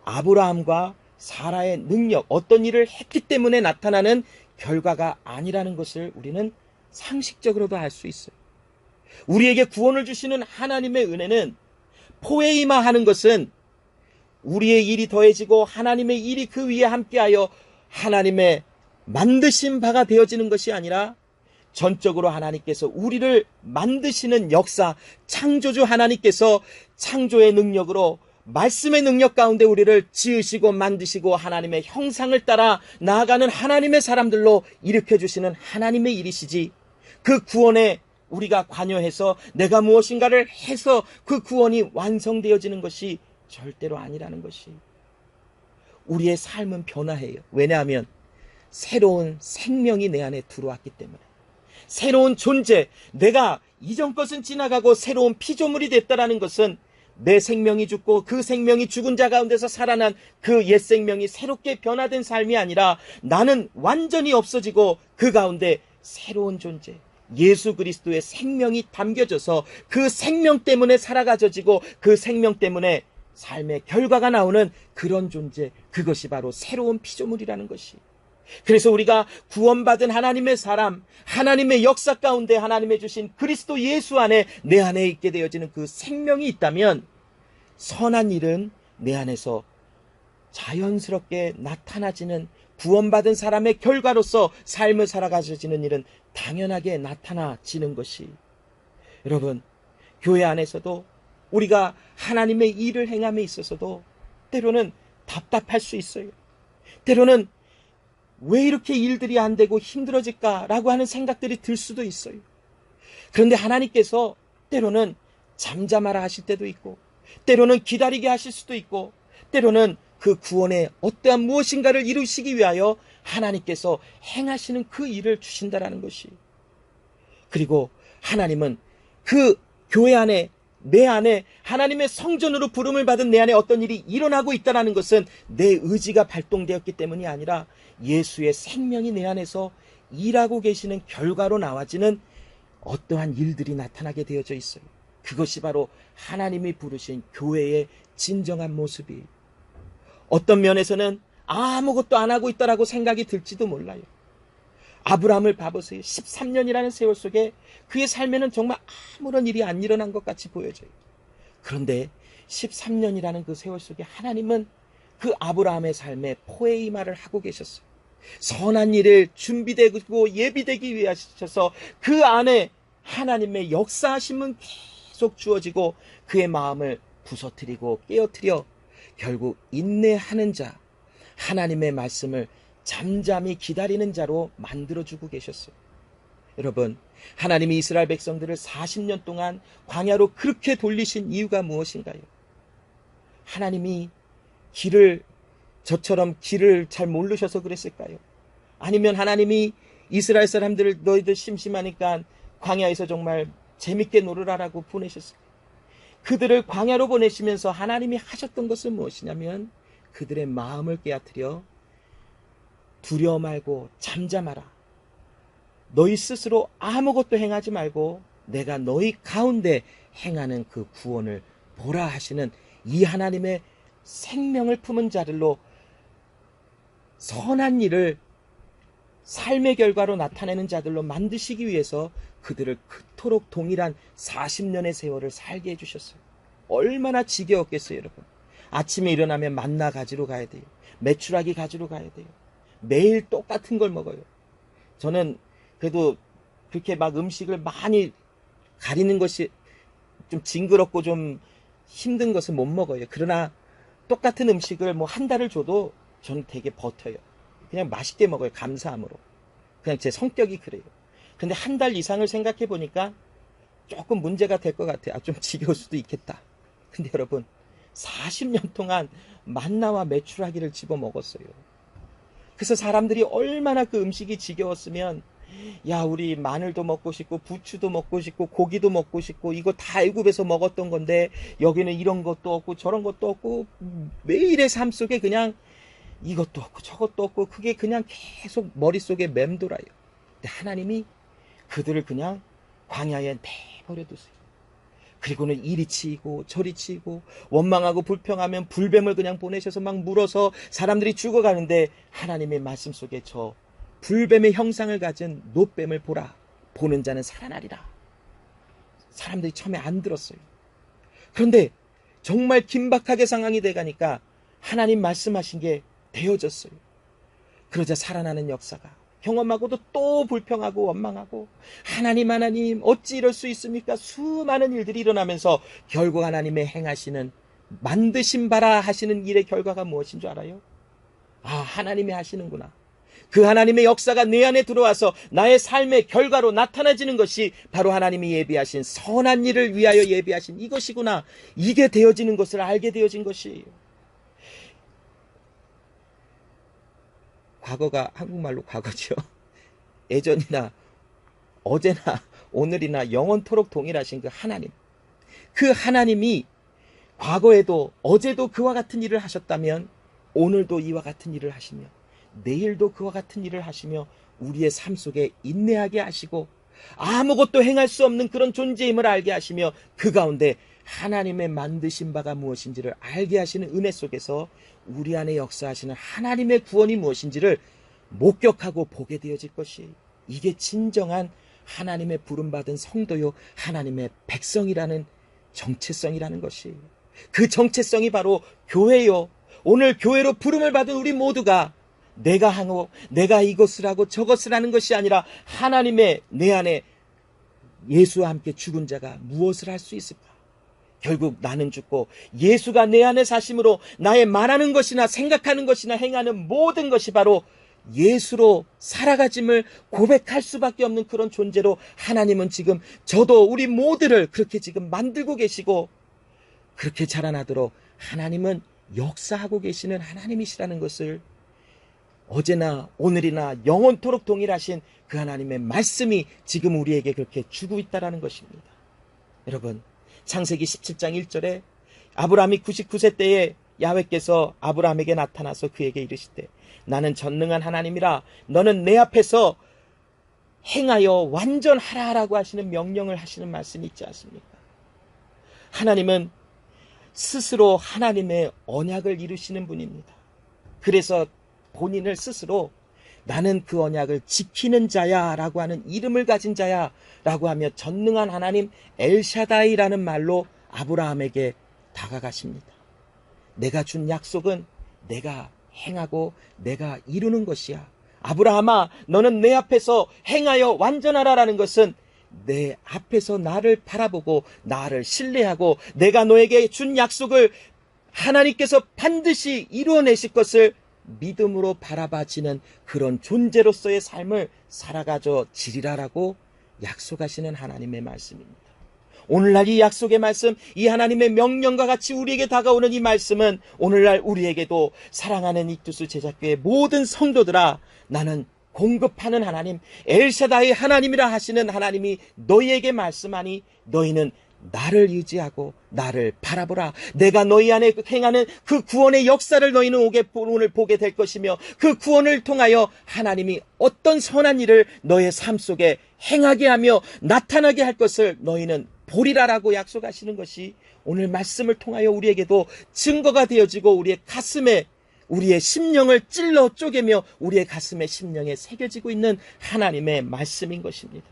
아브라함과 사라의 능력, 어떤 일을 했기 때문에 나타나는 결과가 아니라는 것을 우리는 상식적으로도 알 수 있어요. 우리에게 구원을 주시는 하나님의 은혜는 포에이마하는 것은 우리의 일이 더해지고 하나님의 일이 그 위에 함께하여 하나님의 만드신 바가 되어지는 것이 아니라 전적으로 하나님께서 우리를 만드시는 역사, 창조주 하나님께서 창조의 능력으로 말씀의 능력 가운데 우리를 지으시고 만드시고 하나님의 형상을 따라 나아가는 하나님의 사람들로 일으켜주시는 하나님의 일이시지 그 구원에 우리가 관여해서 내가 무엇인가를 해서 그 구원이 완성되어지는 것이 절대로 아니라는 것이 우리의 삶은 변화해요. 왜냐하면 새로운 생명이 내 안에 들어왔기 때문에 새로운 존재, 내가 이전 것은 지나가고 새로운 피조물이 됐다라는 것은 내 생명이 죽고 그 생명이 죽은 자 가운데서 살아난 그 옛 생명이 새롭게 변화된 삶이 아니라 나는 완전히 없어지고 그 가운데 새로운 존재, 예수 그리스도의 생명이 담겨져서 그 생명 때문에 살아가져지고 그 생명 때문에 삶의 결과가 나오는 그런 존재, 그것이 바로 새로운 피조물이라는 것이. 그래서 우리가 구원받은 하나님의 사람, 하나님의 역사 가운데 하나님의 주신 그리스도 예수 안에 내 안에 있게 되어지는 그 생명이 있다면 선한 일은 내 안에서 자연스럽게 나타나지는 구원받은 사람의 결과로서 삶을 살아가지는 일은 당연하게 나타나지는 것이. 여러분, 교회 안에서도 우리가 하나님의 일을 행함에 있어서도 때로는 답답할 수 있어요. 때로는 왜 이렇게 일들이 안 되고 힘들어질까라고 하는 생각들이 들 수도 있어요. 그런데 하나님께서 때로는 잠잠하라 하실 때도 있고 때로는 기다리게 하실 수도 있고 때로는 그 구원의 어떠한 무엇인가를 이루시기 위하여 하나님께서 행하시는 그 일을 주신다라는 것이. 그리고 하나님은 그 교회 안에, 내 안에 하나님의 성전으로 부름을 받은 내 안에 어떤 일이 일어나고 있다는 것은 내 의지가 발동되었기 때문이 아니라 예수의 생명이 내 안에서 일하고 계시는 결과로 나와지는 어떠한 일들이 나타나게 되어져 있어요. 그것이 바로 하나님이 부르신 교회의 진정한 모습이. 어떤 면에서는 아무것도 안 하고 있다라고 생각이 들지도 몰라요. 아브라함을 봐보세요. 13년이라는 세월 속에 그의 삶에는 정말 아무런 일이 안 일어난 것 같이 보여져요. 그런데 13년이라는 그 세월 속에 하나님은 그 아브라함의 삶에 포에이마를 하고 계셨어요. 선한 일을 준비되고 예비되기 위해 하셔서 그 안에 하나님의 역사하심은 계속 주어지고 그의 마음을 부서뜨리고 깨어뜨려 결국 인내하는 자, 하나님의 말씀을 잠잠히 기다리는 자로 만들어주고 계셨어요. 여러분, 하나님이 이스라엘 백성들을 40년 동안 광야로 그렇게 돌리신 이유가 무엇인가요? 하나님이 저처럼 길을 잘 모르셔서 그랬을까요? 아니면 하나님이 이스라엘 사람들을 너희들 심심하니까 광야에서 정말 재밌게 놀으라라고 보내셨을까요? 그들을 광야로 보내시면서 하나님이 하셨던 것은 무엇이냐면 그들의 마음을 깨어뜨려 두려워 말고 잠잠하라. 너희 스스로 아무것도 행하지 말고 내가 너희 가운데 행하는 그 구원을 보라 하시는 이 하나님의 생명을 품은 자들로 선한 일을 삶의 결과로 나타내는 자들로 만드시기 위해서 그들을 그토록 동일한 40년의 세월을 살게 해주셨어요. 얼마나 지겨웠겠어요, 여러분. 아침에 일어나면 만나 가지러 가야 돼요. 메추라기 가지러 가야 돼요. 매일 똑같은 걸 먹어요. 저는 그래도 그렇게 막 음식을 많이 가리는 것이 좀 징그럽고 좀 힘든 것은 못 먹어요. 그러나 똑같은 음식을 뭐 한 달을 줘도 저는 되게 버텨요. 그냥 맛있게 먹어요. 감사함으로. 그냥 제 성격이 그래요. 근데 한 달 이상을 생각해 보니까 조금 문제가 될 것 같아요. 좀 지겨울 수도 있겠다. 근데 여러분, 40년 동안 만나와 메추라기를 집어 먹었어요. 그래서 사람들이 얼마나 그 음식이 지겨웠으면 야, 우리 마늘도 먹고 싶고 부추도 먹고 싶고 고기도 먹고 싶고 이거 다 애굽에서 먹었던 건데 여기는 이런 것도 없고 저런 것도 없고 매일의 삶 속에 그냥 이것도 없고 저것도 없고 그게 그냥 계속 머릿속에 맴돌아요. 근데 하나님이 그들을 그냥 광야에 내버려 두세요. 그리고는 이리 치이고 저리 치이고 원망하고 불평하면 불뱀을 그냥 보내셔서 막 물어서 사람들이 죽어가는데 하나님의 말씀 속에 저 불뱀의 형상을 가진 노뱀을 보라. 보는 자는 살아나리라. 사람들이 처음에 안 들었어요. 그런데 정말 긴박하게 상황이 돼가니까 하나님 말씀하신 게 되어졌어요. 그러자 살아나는 역사가 경험하고도 또 불평하고 원망하고 하나님 어찌 이럴 수 있습니까? 수많은 일들이 일어나면서 결국 하나님의 행하시는 만드신 바라 하시는 일의 결과가 무엇인 줄 알아요? 하나님이 하시는구나. 그 하나님의 역사가 내 안에 들어와서 나의 삶의 결과로 나타나지는 것이 바로 하나님이 예비하신 선한 일을 위하여 예비하신 이것이구나. 이게 되어지는 것을 알게 되어진 것이에요. 과거가 한국말로 과거죠. 예전이나 어제나 오늘이나 영원토록 동일하신 그 하나님. 그 하나님이 과거에도 어제도 그와 같은 일을 하셨다면 오늘도 이와 같은 일을 하시며 내일도 그와 같은 일을 하시며 우리의 삶 속에 인내하게 하시고 아무것도 행할 수 없는 그런 존재임을 알게 하시며 그 가운데 하나님의 만드신 바가 무엇인지를 알게 하시는 은혜 속에서 우리 안에 역사하시는 하나님의 구원이 무엇인지를 목격하고 보게 되어질 것이 이게 진정한 하나님의 부름받은 성도요 하나님의 백성이라는 정체성이라는 것이 그 정체성이 바로 교회요. 오늘 교회로 부름을 받은 우리 모두가 내가 하고 내가 이것을 하고 저것을 하는 것이 아니라 하나님의 내 안에 예수와 함께 죽은 자가 무엇을 할 수 있을까? 결국 나는 죽고 예수가 내 안에 사심으로 나의 말하는 것이나 생각하는 것이나 행하는 모든 것이 바로 예수로 살아가짐을 고백할 수밖에 없는 그런 존재로 하나님은 지금 저도 우리 모두를 그렇게 지금 만들고 계시고 그렇게 자라나도록 하나님은 역사하고 계시는 하나님이시라는 것을 어제나 오늘이나 영원토록 동일하신 그 하나님의 말씀이 지금 우리에게 그렇게 주고 있다는 것입니다. 여러분, 창세기 17장 1절에 아브라함이 99세 때에 야훼께서 아브라함에게 나타나서 그에게 이르시되 나는 전능한 하나님이라 너는 내 앞에서 행하여 완전하라라고 하시는 명령을 하시는 말씀이 있지 않습니까? 하나님은 스스로 하나님의 언약을 이루시는 분입니다. 그래서 본인을 스스로 나는 그 언약을 지키는 자야 라고 하는 이름을 가진 자야 라고 하며 전능한 하나님 엘샤다이라는 말로 아브라함에게 다가가십니다. 내가 준 약속은 내가 행하고 내가 이루는 것이야. 아브라함아, 너는 내 앞에서 행하여 완전하라라는 것은 내 앞에서 나를 바라보고 나를 신뢰하고 내가 너에게 준 약속을 하나님께서 반드시 이루어내실 것을 믿음으로 바라봐지는 그런 존재로서의 삶을 살아가져 지리라라고 약속하시는 하나님의 말씀입니다. 오늘날 이 약속의 말씀, 이 하나님의 명령과 같이 우리에게 다가오는 이 말씀은 오늘날 우리에게도 사랑하는 익투스 제자교회 모든 성도들아, 나는 공급하는 하나님, 엘샤다이 하나님이라 하시는 하나님이 너희에게 말씀하니 너희는 나를 의지하고 나를 바라보라. 내가 너희 안에 행하는 그 구원의 역사를 너희는 오늘 보게 될 것이며 그 구원을 통하여 하나님이 어떤 선한 일을 너의 삶 속에 행하게 하며 나타나게 할 것을 너희는 보리라라고 약속하시는 것이 오늘 말씀을 통하여 우리에게도 증거가 되어지고 우리의 가슴에 우리의 심령을 찔러 쪼개며 우리의 가슴에 심령에 새겨지고 있는 하나님의 말씀인 것입니다.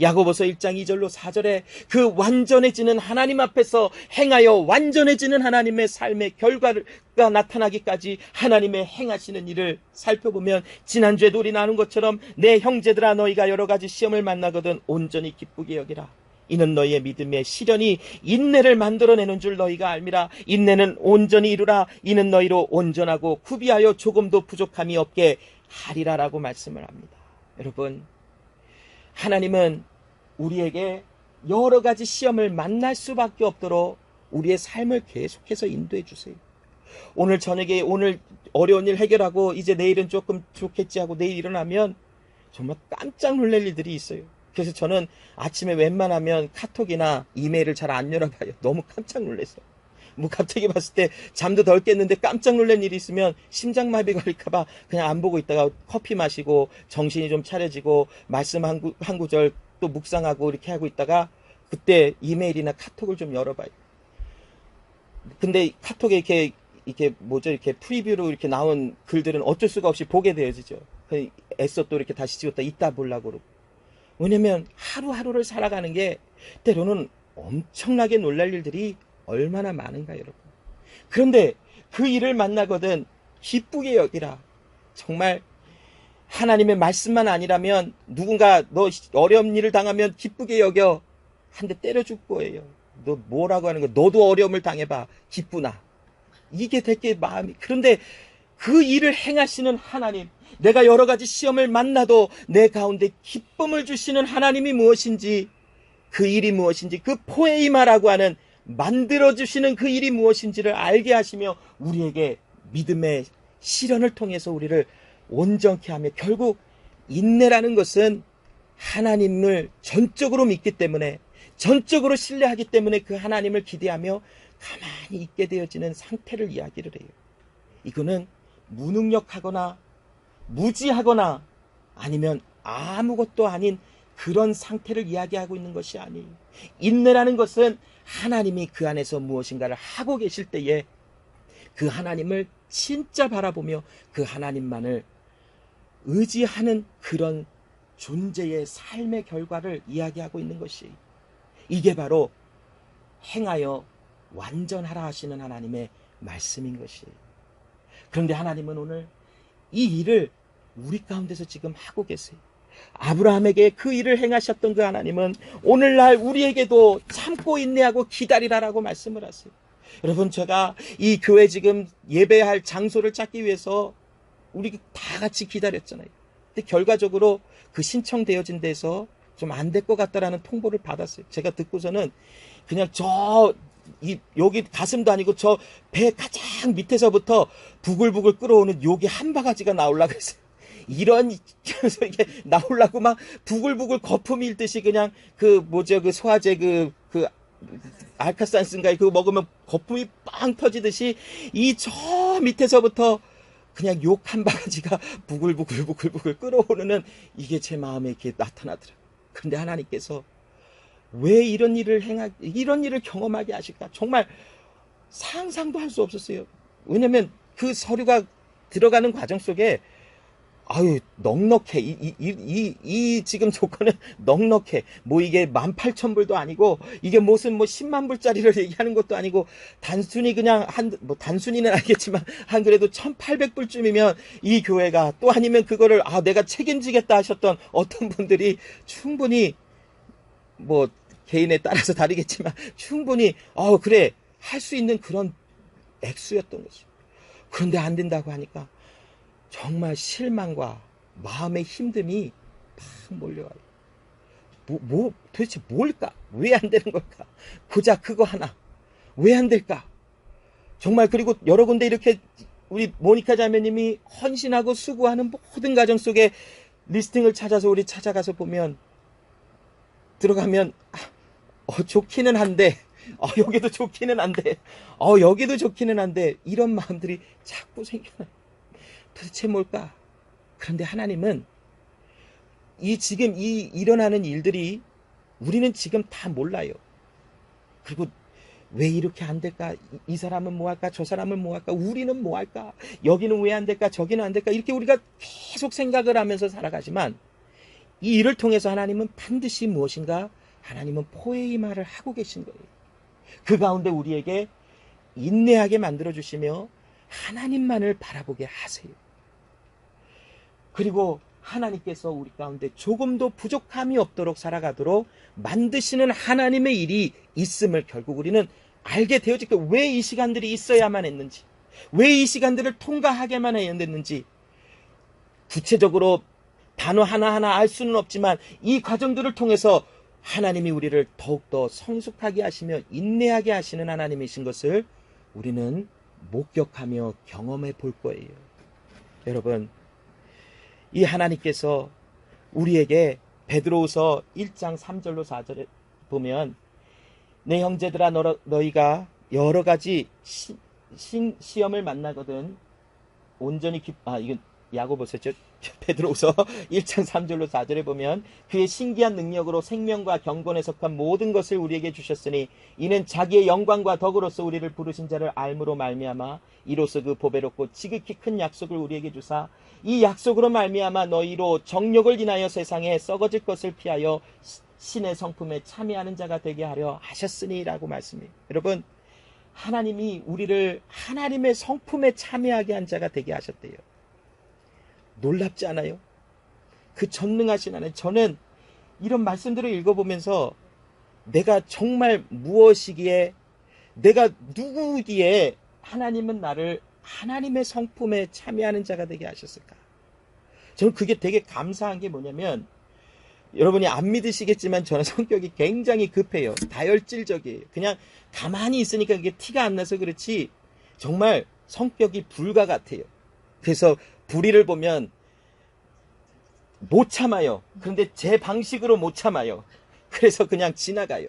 야고보서 1장 2절로 4절에 그 완전해지는 하나님 앞에서 행하여 완전해지는 하나님의 삶의 결과가 나타나기까지 하나님의 행하시는 일을 살펴보면 지난주에도 우리 나눈 것처럼 내 형제들아 너희가 여러 가지 시험을 만나거든 온전히 기쁘게 여기라. 이는 너희의 믿음의 시련이 인내를 만들어내는 줄 너희가 알미라. 인내는 온전히 이루라. 이는 너희로 온전하고 구비하여 조금도 부족함이 없게 하리라라고 말씀을 합니다. 여러분, 하나님은 우리에게 여러 가지 시험을 만날 수밖에 없도록 우리의 삶을 계속해서 인도해 주세요. 오늘 저녁에 오늘 어려운 일 해결하고 이제 내일은 조금 좋겠지 하고 내일 일어나면 정말 깜짝 놀랄 일들이 있어요. 그래서 저는 아침에 웬만하면 카톡이나 이메일을 잘 안 열어봐요. 너무 깜짝 놀랐어요. 뭐 갑자기 봤을 때 잠도 덜 깼는데 깜짝 놀란 일이 있으면 심장마비 걸릴까봐 그냥 안 보고 있다가 커피 마시고 정신이 좀 차려지고 말씀 한 구절 또 묵상하고 이렇게 하고 있다가 그때 이메일이나 카톡을 좀 열어봐요. 근데 카톡에 이렇게 이렇게 프리뷰로 이렇게 나온 글들은 어쩔 수가 없이 보게 되어지죠. 애써 또 이렇게 다시 찍었다 이따 보려고 그러고. 왜냐면 하루하루를 살아가는 게 때로는 엄청나게 놀랄 일들이 얼마나 많은가 여러분. 그런데 그 일을 만나거든 기쁘게 여기라. 정말 하나님의 말씀만 아니라면 누군가 너 어려운 일을 당하면 기쁘게 여겨 한 대 때려줄 거예요. 너 뭐라고 하는 거야. 너도 어려움을 당해봐. 기쁘나. 이게 되게 마음이. 그런데 그 일을 행하시는 하나님, 내가 여러 가지 시험을 만나도 내 가운데 기쁨을 주시는 하나님이 무엇인지, 그 일이 무엇인지, 그 포에이마라고 하는 만들어주시는 그 일이 무엇인지를 알게 하시며 우리에게 믿음의 시련을 통해서 우리를 온전케 하며, 결국 인내라는 것은 하나님을 전적으로 믿기 때문에, 전적으로 신뢰하기 때문에 그 하나님을 기대하며 가만히 있게 되어지는 상태를 이야기를 해요. 이거는 무능력하거나 무지하거나 아니면 아무것도 아닌 그런 상태를 이야기하고 있는 것이 아니에요. 인내라는 것은 하나님이 그 안에서 무엇인가를 하고 계실 때에 그 하나님을 진짜 바라보며 그 하나님만을 의지하는 그런 존재의 삶의 결과를 이야기하고 있는 것이, 이게 바로 행하여 완전하라 하시는 하나님의 말씀인 것이에요. 그런데 하나님은 오늘 이 일을 우리 가운데서 지금 하고 계세요. 아브라함에게 그 일을 행하셨던 그 하나님은 오늘날 우리에게도 참고 인내하고 기다리라라고 말씀을 하세요. 여러분, 제가 이 교회 지금 예배할 장소를 찾기 위해서 우리 다 같이 기다렸잖아요. 근데 결과적으로 그 신청되어진 데서 좀 안 될 것 같다라는 통보를 받았어요. 제가 듣고서는 그냥 저 여기 가슴도 아니고 저 배 가장 밑에서부터 부글부글 끓어오는 여기 한 바가지가 나오려고 했어요. 이런, 그래서 이게 나오려고 막 부글부글 거품 일듯이 그냥 그 소화제 알카산스인가 그거 먹으면 거품이 빵 터지듯이 이 저 밑에서부터 그냥 욕 한 바가지가 부글부글 끓어오르는 이게 제 마음에 이렇게 나타나더라고요. 그런데 하나님께서 왜 이런 일을 경험하게 하실까? 정말 상상도 할 수 없었어요. 왜냐면 그 서류가 들어가는 과정 속에 넉넉해. 이 지금 조건은 넉넉해. 뭐 이게 18,000불도 아니고, 이게 무슨 10만 불짜리를 얘기하는 것도 아니고, 단순히 그냥 단순히는 알겠지만, 그래도 1,800불쯤이면 이 교회가 또 아니면 그거를, 내가 책임지겠다 하셨던 어떤 분들이 충분히, 개인에 따라서 다르겠지만, 충분히, 그래. 할 수 있는 그런 액수였던 거죠. 그런데 안 된다고 하니까, 정말 실망과 마음의 힘듦이 팍 몰려와요. 도대체 뭘까? 왜 안 되는 걸까? 고작 그거 하나. 왜 안 될까? 정말 그리고 여러 군데 이렇게 우리 모니카 자매님이 헌신하고 수고하는 모든 과정 속에 리스팅을 찾아서 우리 찾아가서 보면 들어가면 좋기는 한데 여기도 좋기는 한데 여기도 좋기는 한데 이런 마음들이 자꾸 생겨나요. 도대체 뭘까? 그런데 하나님은 지금 일어나는 일들이 우리는 지금 다 몰라요. 그리고 왜 이렇게 안 될까? 이 사람은 뭐 할까? 저 사람은 뭐 할까? 우리는 뭐 할까? 여기는 왜 안 될까? 저기는 안 될까? 이렇게 우리가 계속 생각을 하면서 살아가지만 이 일을 통해서 하나님은 반드시 무엇인가? 하나님은 포에이마를 하고 계신 거예요. 그 가운데 우리에게 인내하게 만들어주시며 하나님만을 바라보게 하세요. 그리고 하나님께서 우리 가운데 조금도 부족함이 없도록 살아가도록 만드시는 하나님의 일이 있음을 결국 우리는 알게 되어질 거예요. 왜 이 시간들이 있어야만 했는지, 왜 이 시간들을 통과하게만 해야 됐는지, 구체적으로 단어 하나하나 알 수는 없지만 이 과정들을 통해서 하나님이 우리를 더욱더 성숙하게 하시며 인내하게 하시는 하나님이신 것을 우리는 목격하며 경험해 볼 거예요. 여러분, 이 하나님께서 우리에게 베드로후서 1장 3절로 4절에 보면 내 형제들아 너희가 여러 가지 시험을 만나거든 온전히 이건 야고보서죠. 베드로후서 1장 3절로 4절에 보면 그의 신기한 능력으로 생명과 경건에 속한 모든 것을 우리에게 주셨으니 이는 자기의 영광과 덕으로서 우리를 부르신 자를 알므로 말미암아 이로써 그 보배롭고 지극히 큰 약속을 우리에게 주사 이 약속으로 말미암아 너희로 정욕을 인하여 세상에 썩어질 것을 피하여 신의 성품에 참여하는 자가 되게 하려 하셨으니라고 말씀해요. 여러분, 하나님이 우리를 하나님의 성품에 참여하게 한 자가 되게 하셨대요. 놀랍지 않아요? 그 전능하신 하나님. 저는 이런 말씀들을 읽어보면서 내가 정말 무엇이기에, 내가 누구기에 하나님은 나를 하나님의 성품에 참여하는 자가 되게 하셨을까? 저는 그게 되게 감사한 게 뭐냐면, 여러분이 안 믿으시겠지만 저는 성격이 굉장히 급해요. 다혈질적이에요. 그냥 가만히 있으니까 그게 티가 안 나서 그렇지 정말 성격이 불과 같아요. 그래서 불의를 보면 못 참아요. 그런데 제 방식으로 못 참아요. 그래서 그냥 지나가요.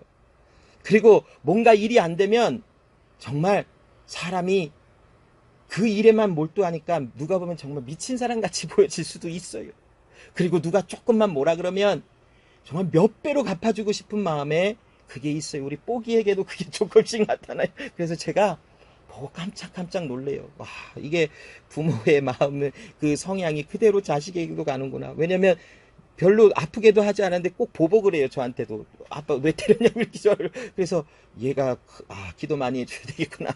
그리고 뭔가 일이 안 되면 정말 사람이 그 일에만 몰두하니까 누가 보면 정말 미친 사람 같이 보여질 수도 있어요. 그리고 누가 조금만 뭐라 그러면 정말 몇 배로 갚아주고 싶은 마음에 그게 있어요. 우리 뽀기에게도 그게 조금씩 나타나요. 그래서 제가 보고 깜짝깜짝 놀래요. 와, 이게 부모의 마음은 그 성향이 그대로 자식에게도 가는구나. 왜냐면 별로 아프게도 하지 않았는데 꼭 보복을 해요. 저한테도. 아빠 왜 때렸냐고 이렇게 저를. 그래서 얘가 기도 많이 해줘야 되겠구나.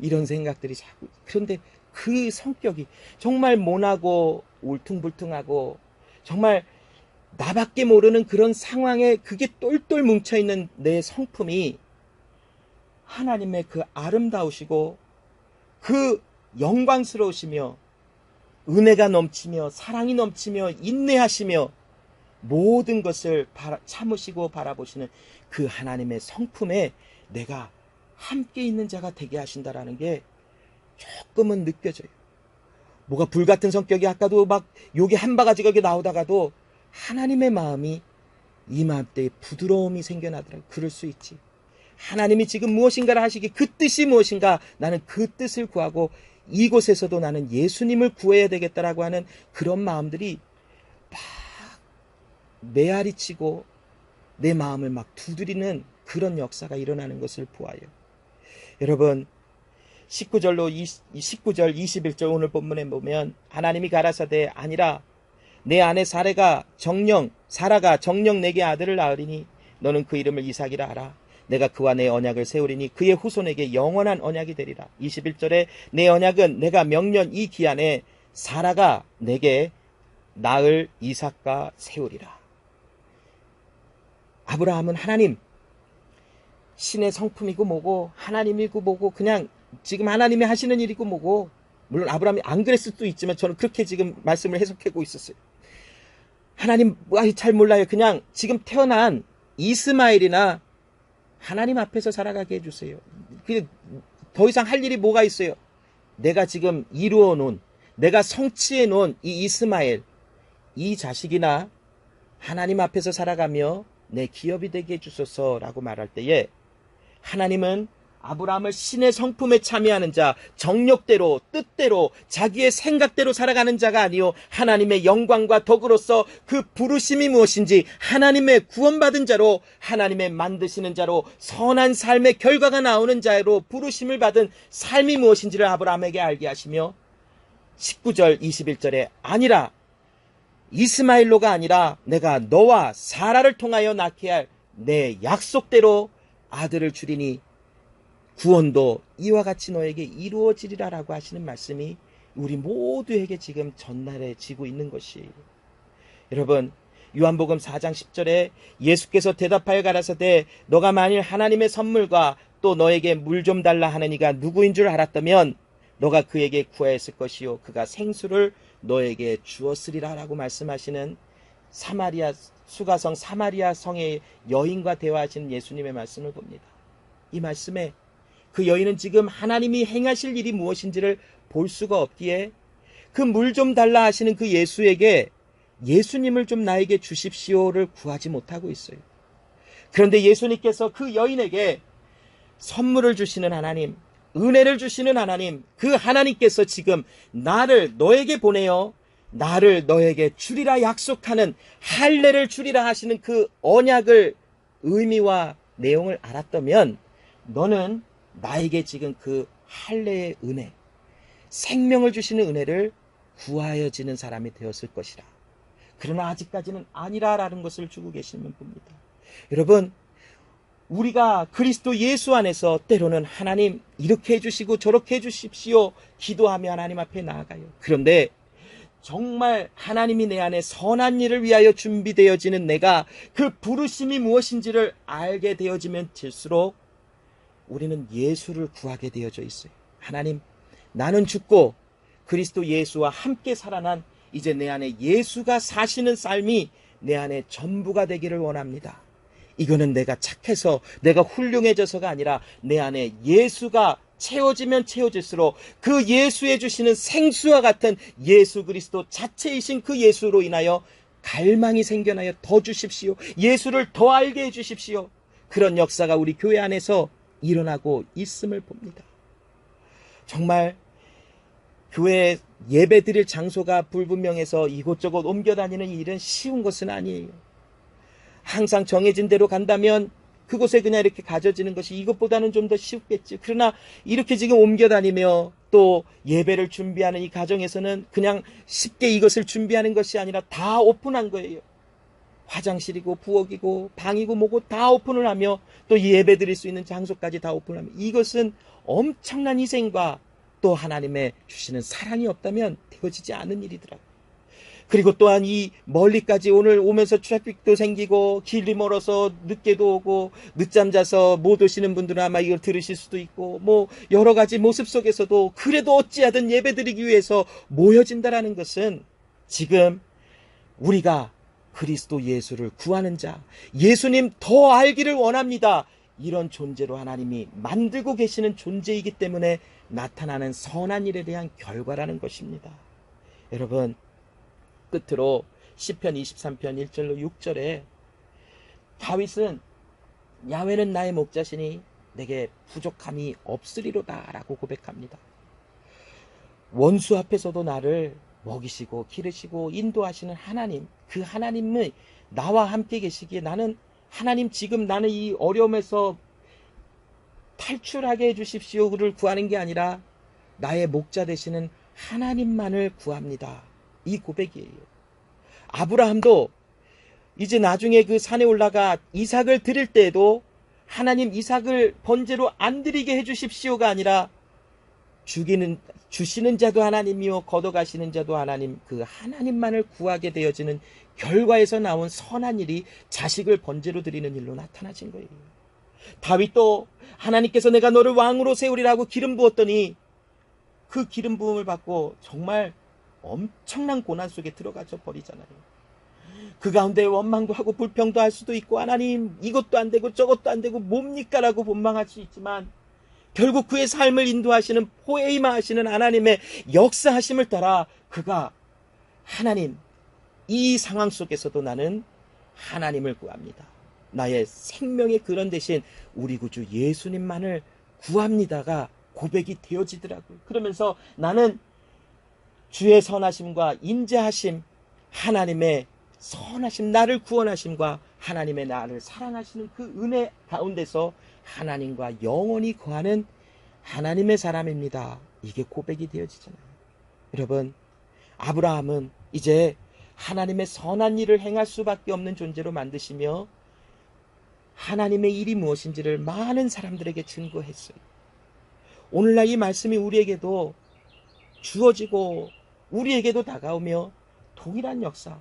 이런 생각들이 자꾸. 그런데 그 성격이 정말 모나고 울퉁불퉁하고 정말 나밖에 모르는 그런 상황에 그게 똘똘 뭉쳐있는 내 성품이 하나님의 그 아름다우시고 그 영광스러우시며 은혜가 넘치며 사랑이 넘치며 인내하시며 모든 것을 참으시고 바라보시는 그 하나님의 성품에 내가 함께 있는 자가 되게 하신다라는 게 조금은 느껴져요. 뭐가 불같은 성격이 아까도 막 욕이 한 바가지가 나오다가도 하나님의 마음이 이맘때에 부드러움이 생겨나더라고요. 그럴 수 있지. 하나님이 지금 무엇인가를 하시기, 그 뜻이 무엇인가, 나는 그 뜻을 구하고 이곳에서도 나는 예수님을 구해야 되겠다라고 하는 그런 마음들이 막 메아리치고 내 마음을 막 두드리는 그런 역사가 일어나는 것을 보아요. 여러분, 19절 21절 오늘 본문에 보면 하나님이 가라사대 아니라 내 아내 사라가 정령 내게 아들을 낳으리니 너는 그 이름을 이삭이라 하라. 내가 그와 내 언약을 세우리니 그의 후손에게 영원한 언약이 되리라. 21절에 내 언약은 내가 명년 이 기한에 사라가 내게 낳을 이삭과 세우리라. 아브라함은 하나님, 신의 성품이고 뭐고 하나님이고 뭐고 그냥 지금 하나님이 하시는 일이고 뭐고, 물론 아브라함이 안 그랬을 수도 있지만 저는 그렇게 지금 말씀을 해석하고 있었어요. 하나님 잘 몰라요. 그냥 지금 태어난 이스마엘이나 하나님 앞에서 살아가게 해주세요. 더 이상 할 일이 뭐가 있어요? 내가 지금 이루어 놓은, 내가 성취해 놓은 이 이스마엘, 이 자식이나 하나님 앞에서 살아가며 내 기업이 되게 해주소서라고 말할 때에 하나님은 아브라함을 신의 성품에 참여하는 자, 정욕대로 뜻대로 자기의 생각대로 살아가는 자가 아니요 하나님의 영광과 덕으로서 그 부르심이 무엇인지 하나님의 구원받은 자로, 하나님의 만드시는 자로, 선한 삶의 결과가 나오는 자로 부르심을 받은 삶이 무엇인지를 아브라함에게 알게 하시며 19절 21절에 아니라 이스마엘로가 아니라 내가 너와 사라를 통하여 낳게 할 내 약속대로 아들을 주리니 구원도 이와 같이 너에게 이루어지리라 라고 하시는 말씀이 우리 모두에게 지금 전달해지고 있는 것이에요. 여러분, 요한복음 4장 10절에 예수께서 대답하여 가라사대 너가 만일 하나님의 선물과 또 너에게 물 좀 달라 하는 이가 누구인 줄 알았다면 너가 그에게 구하였을 것이요 그가 생수를 너에게 주었으리라 라고 말씀하시는 수가성 사마리아 성의 여인과 대화하시는 예수님의 말씀을 봅니다. 이 말씀에 그 여인은 지금 하나님이 행하실 일이 무엇인지를 볼 수가 없기에 그 물 좀 달라 하시는 그 예수에게 예수님을 좀 나에게 주십시오를 구하지 못하고 있어요. 그런데 예수님께서 그 여인에게 선물을 주시는 하나님, 은혜를 주시는 하나님, 그 하나님께서 지금 나를 너에게 보내어 나를 너에게 주리라 약속하는, 할례를 주리라 하시는 그 언약을, 의미와 내용을 알았다면 너는 나에게 지금 그 할례의 은혜, 생명을 주시는 은혜를 구하여지는 사람이 되었을 것이라. 그러나 아직까지는 아니라라는 것을 주고 계시면 봅니다. 여러분, 우리가 그리스도 예수 안에서 때로는 하나님 이렇게 해주시고 저렇게 해주십시오 기도하며 하나님 앞에 나아가요. 그런데 정말 하나님이 내 안에 선한 일을 위하여 준비되어지는 내가 그 부르심이 무엇인지를 알게 되어지면 될수록 우리는 예수를 구하게 되어져 있어요. 하나님, 나는 죽고 그리스도 예수와 함께 살아난 이제 내 안에 예수가 사시는 삶이 내 안에 전부가 되기를 원합니다. 이거는 내가 착해서 내가 훌륭해져서가 아니라 내 안에 예수가 채워지면 채워질수록 그 예수해 주시는 생수와 같은 예수 그리스도 자체이신 그 예수로 인하여 갈망이 생겨나여 더 주십시오. 예수를 더 알게 해 주십시오. 그런 역사가 우리 교회 안에서 일어나고 있음을 봅니다. 정말 교회 예배 드릴 장소가 불분명해서 이곳저곳 옮겨 다니는 일은 쉬운 것은 아니에요. 항상 정해진 대로 간다면 그곳에 그냥 이렇게 가져지는 것이 이것보다는 좀 더 쉽겠지. 그러나 이렇게 지금 옮겨 다니며 또 예배를 준비하는 이 가정에서는 그냥 쉽게 이것을 준비하는 것이 아니라 다 오픈한 거예요. 화장실이고 부엌이고 방이고 뭐고 다 오픈을 하며 또 예배 드릴 수 있는 장소까지 다 오픈하며, 이것은 엄청난 희생과 또 하나님의 주시는 사랑이 없다면 되어지지 않은 일이더라고요. 그리고 또한 이 멀리까지 오늘 오면서 트래픽도 생기고 길이 멀어서 늦게도 오고 늦잠 자서 못 오시는 분들은 아마 이걸 들으실 수도 있고 뭐 여러 가지 모습 속에서도 그래도 어찌하든 예배드리기 위해서 모여진다라는 것은 지금 우리가 그리스도 예수를 구하는 자, 예수님 더 알기를 원합니다, 이런 존재로 하나님이 만들고 계시는 존재이기 때문에 나타나는 선한 일에 대한 결과라는 것입니다. 여러분, 끝으로 시편 23편 1절로 6절에 다윗은 야훼는 나의 목자시니 내게 부족함이 없으리로다 라고 고백합니다. 원수 앞에서도 나를 먹이시고 기르시고 인도하시는 하나님, 그 하나님은 나와 함께 계시기에 나는 하나님 지금 나는 이 어려움에서 탈출하게 해주십시오를 구하는 게 아니라 나의 목자 되시는 하나님만을 구합니다. 이 고백이에요. 아브라함도 이제 나중에 그 산에 올라가 이삭을 드릴 때에도 하나님 이삭을 번제로 안 드리게 해주십시오가 아니라 주시는 자도 하나님이요 걷어가시는 자도 하나님, 그 하나님만을 구하게 되어지는 결과에서 나온 선한 일이 자식을 번제로 드리는 일로 나타나진 거예요. 다윗도 하나님께서 내가 너를 왕으로 세우리라고 기름 부었더니 그 기름 부음을 받고 정말 엄청난 고난 속에 들어가져 버리잖아요. 그 가운데 원망도 하고 불평도 할 수도 있고 하나님 이것도 안 되고 저것도 안 되고 뭡니까 라고 본망할 수 있지만 결국 그의 삶을 인도하시는 포에이마 하시는 하나님의 역사하심을 따라 그가 하나님, 이 상황 속에서도 나는 하나님을 구합니다. 나의 생명의 근원 대신 우리 구주 예수님만을 구합니다가 고백이 되어지더라고요. 그러면서 나는 주의 선하심과 인자하심, 하나님의 선하심, 나를 구원하심과 하나님의 나를 사랑하시는 그 은혜 가운데서 하나님과 영원히 거하는 하나님의 사람입니다. 이게 고백이 되어지잖아요. 여러분, 아브라함은 이제 하나님의 선한 일을 행할 수밖에 없는 존재로 만드시며 하나님의 일이 무엇인지를 많은 사람들에게 증거했어요. 오늘날 이 말씀이 우리에게도 주어지고 우리에게도 다가오며 동일한 역사,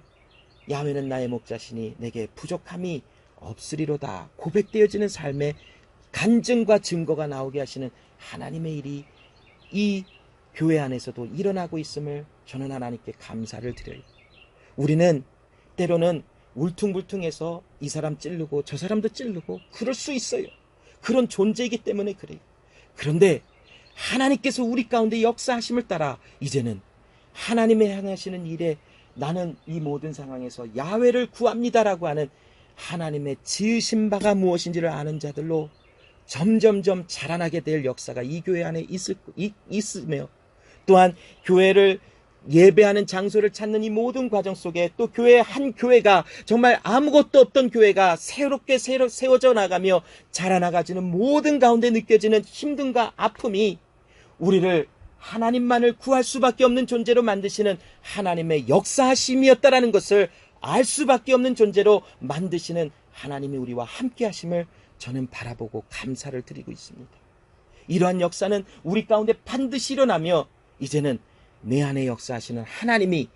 야훼는 나의 목자시니 내게 부족함이 없으리로다 고백되어지는 삶의 간증과 증거가 나오게 하시는 하나님의 일이 이 교회 안에서도 일어나고 있음을 저는 하나님께 감사를 드려요. 우리는 때로는 울퉁불퉁해서 이 사람 찌르고 저 사람도 찌르고 그럴 수 있어요. 그런 존재이기 때문에 그래요. 그런데 하나님께서 우리 가운데 역사하심을 따라 이제는 하나님의 향하시는 일에 나는 이 모든 상황에서 야훼를 구합니다라고 하는 하나님의 지으신 바가 무엇인지를 아는 자들로 점점점 자라나게 될 역사가 이 교회 안에 있으며 또한 교회를 예배하는 장소를 찾는 이 모든 과정 속에 또 교회 한 교회가 정말 아무것도 없던 교회가 새롭게 세워져 나가며 자라나가지는 모든 가운데 느껴지는 힘듦과 아픔이 우리를 하나님만을 구할 수밖에 없는 존재로 만드시는 하나님의 역사하심이었다라는 것을 알 수밖에 없는 존재로 만드시는 하나님이 우리와 함께 하심을 저는 바라보고 감사를 드리고 있습니다. 이러한 역사는 우리 가운데 반드시 일어나며 이제는 내 안에 역사하시는 하나님이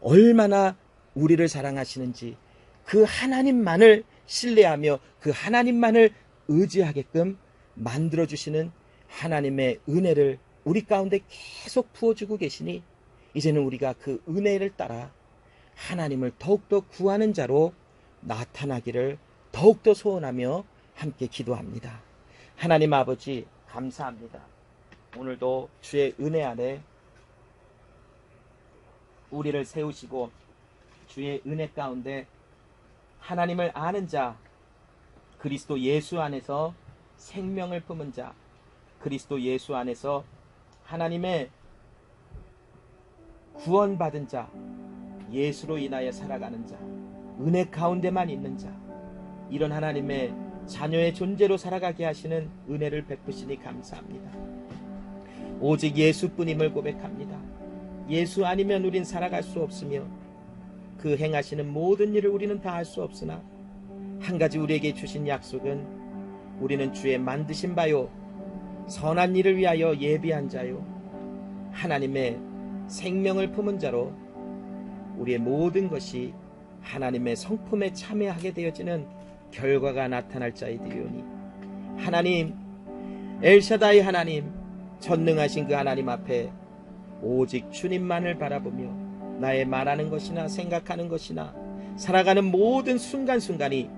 얼마나 우리를 사랑하시는지 그 하나님만을 신뢰하며 그 하나님만을 의지하게끔 만들어주시는 하나님의 은혜를 우리 가운데 계속 부어주고 계시니 이제는 우리가 그 은혜를 따라 하나님을 더욱더 구하는 자로 나타나기를 더욱더 소원하며 함께 기도합니다. 하나님 아버지 감사합니다. 오늘도 주의 은혜 안에 우리를 세우시고 주의 은혜 가운데 하나님을 아는 자, 그리스도 예수 안에서 생명을 품은 자, 그리스도 예수 안에서 하나님의 구원받은 자, 예수로 인하여 살아가는 자, 은혜 가운데만 있는 자, 이런 하나님의 자녀의 존재로 살아가게 하시는 은혜를 베푸시니 감사합니다. 오직 예수뿐임을 고백합니다. 예수 아니면 우린 살아갈 수 없으며 그 행하시는 모든 일을 우리는 다 할 수 없으나 한 가지 우리에게 주신 약속은 우리는 주의 만드신 바요 선한 일을 위하여 예비한 자요 하나님의 생명을 품은 자로 우리의 모든 것이 하나님의 성품에 참여하게 되어지는 결과가 나타날 자이 되오니 하나님 엘샤다이 하나님 전능하신 그 하나님 앞에 오직 주님만을 바라보며 나의 말하는 것이나 생각하는 것이나 살아가는 모든 순간순간이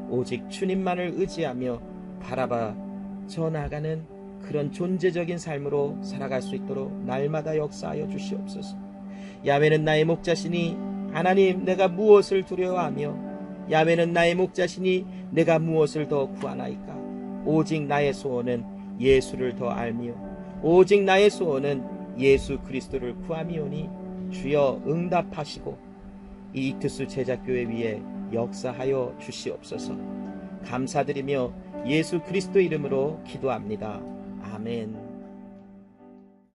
오직 주님만을 의지하며 바라봐 져 나가는 그런 존재적인 삶으로 살아갈 수 있도록 날마다 역사하여 주시옵소서. 야훼는 나의 목자시니 하나님 내가 무엇을 두려워하며 야훼는 나의 목자시니 내가 무엇을 더 구하나이까. 오직 나의 소원은 예수를 더 알미요 오직 나의 소원은 예수 그리스도를 구함이오니 주여 응답하시고 이 이투스 제자교회 위에 역사하여 주시옵소서. 감사드리며 예수 그리스도 이름으로 기도합니다. 아멘.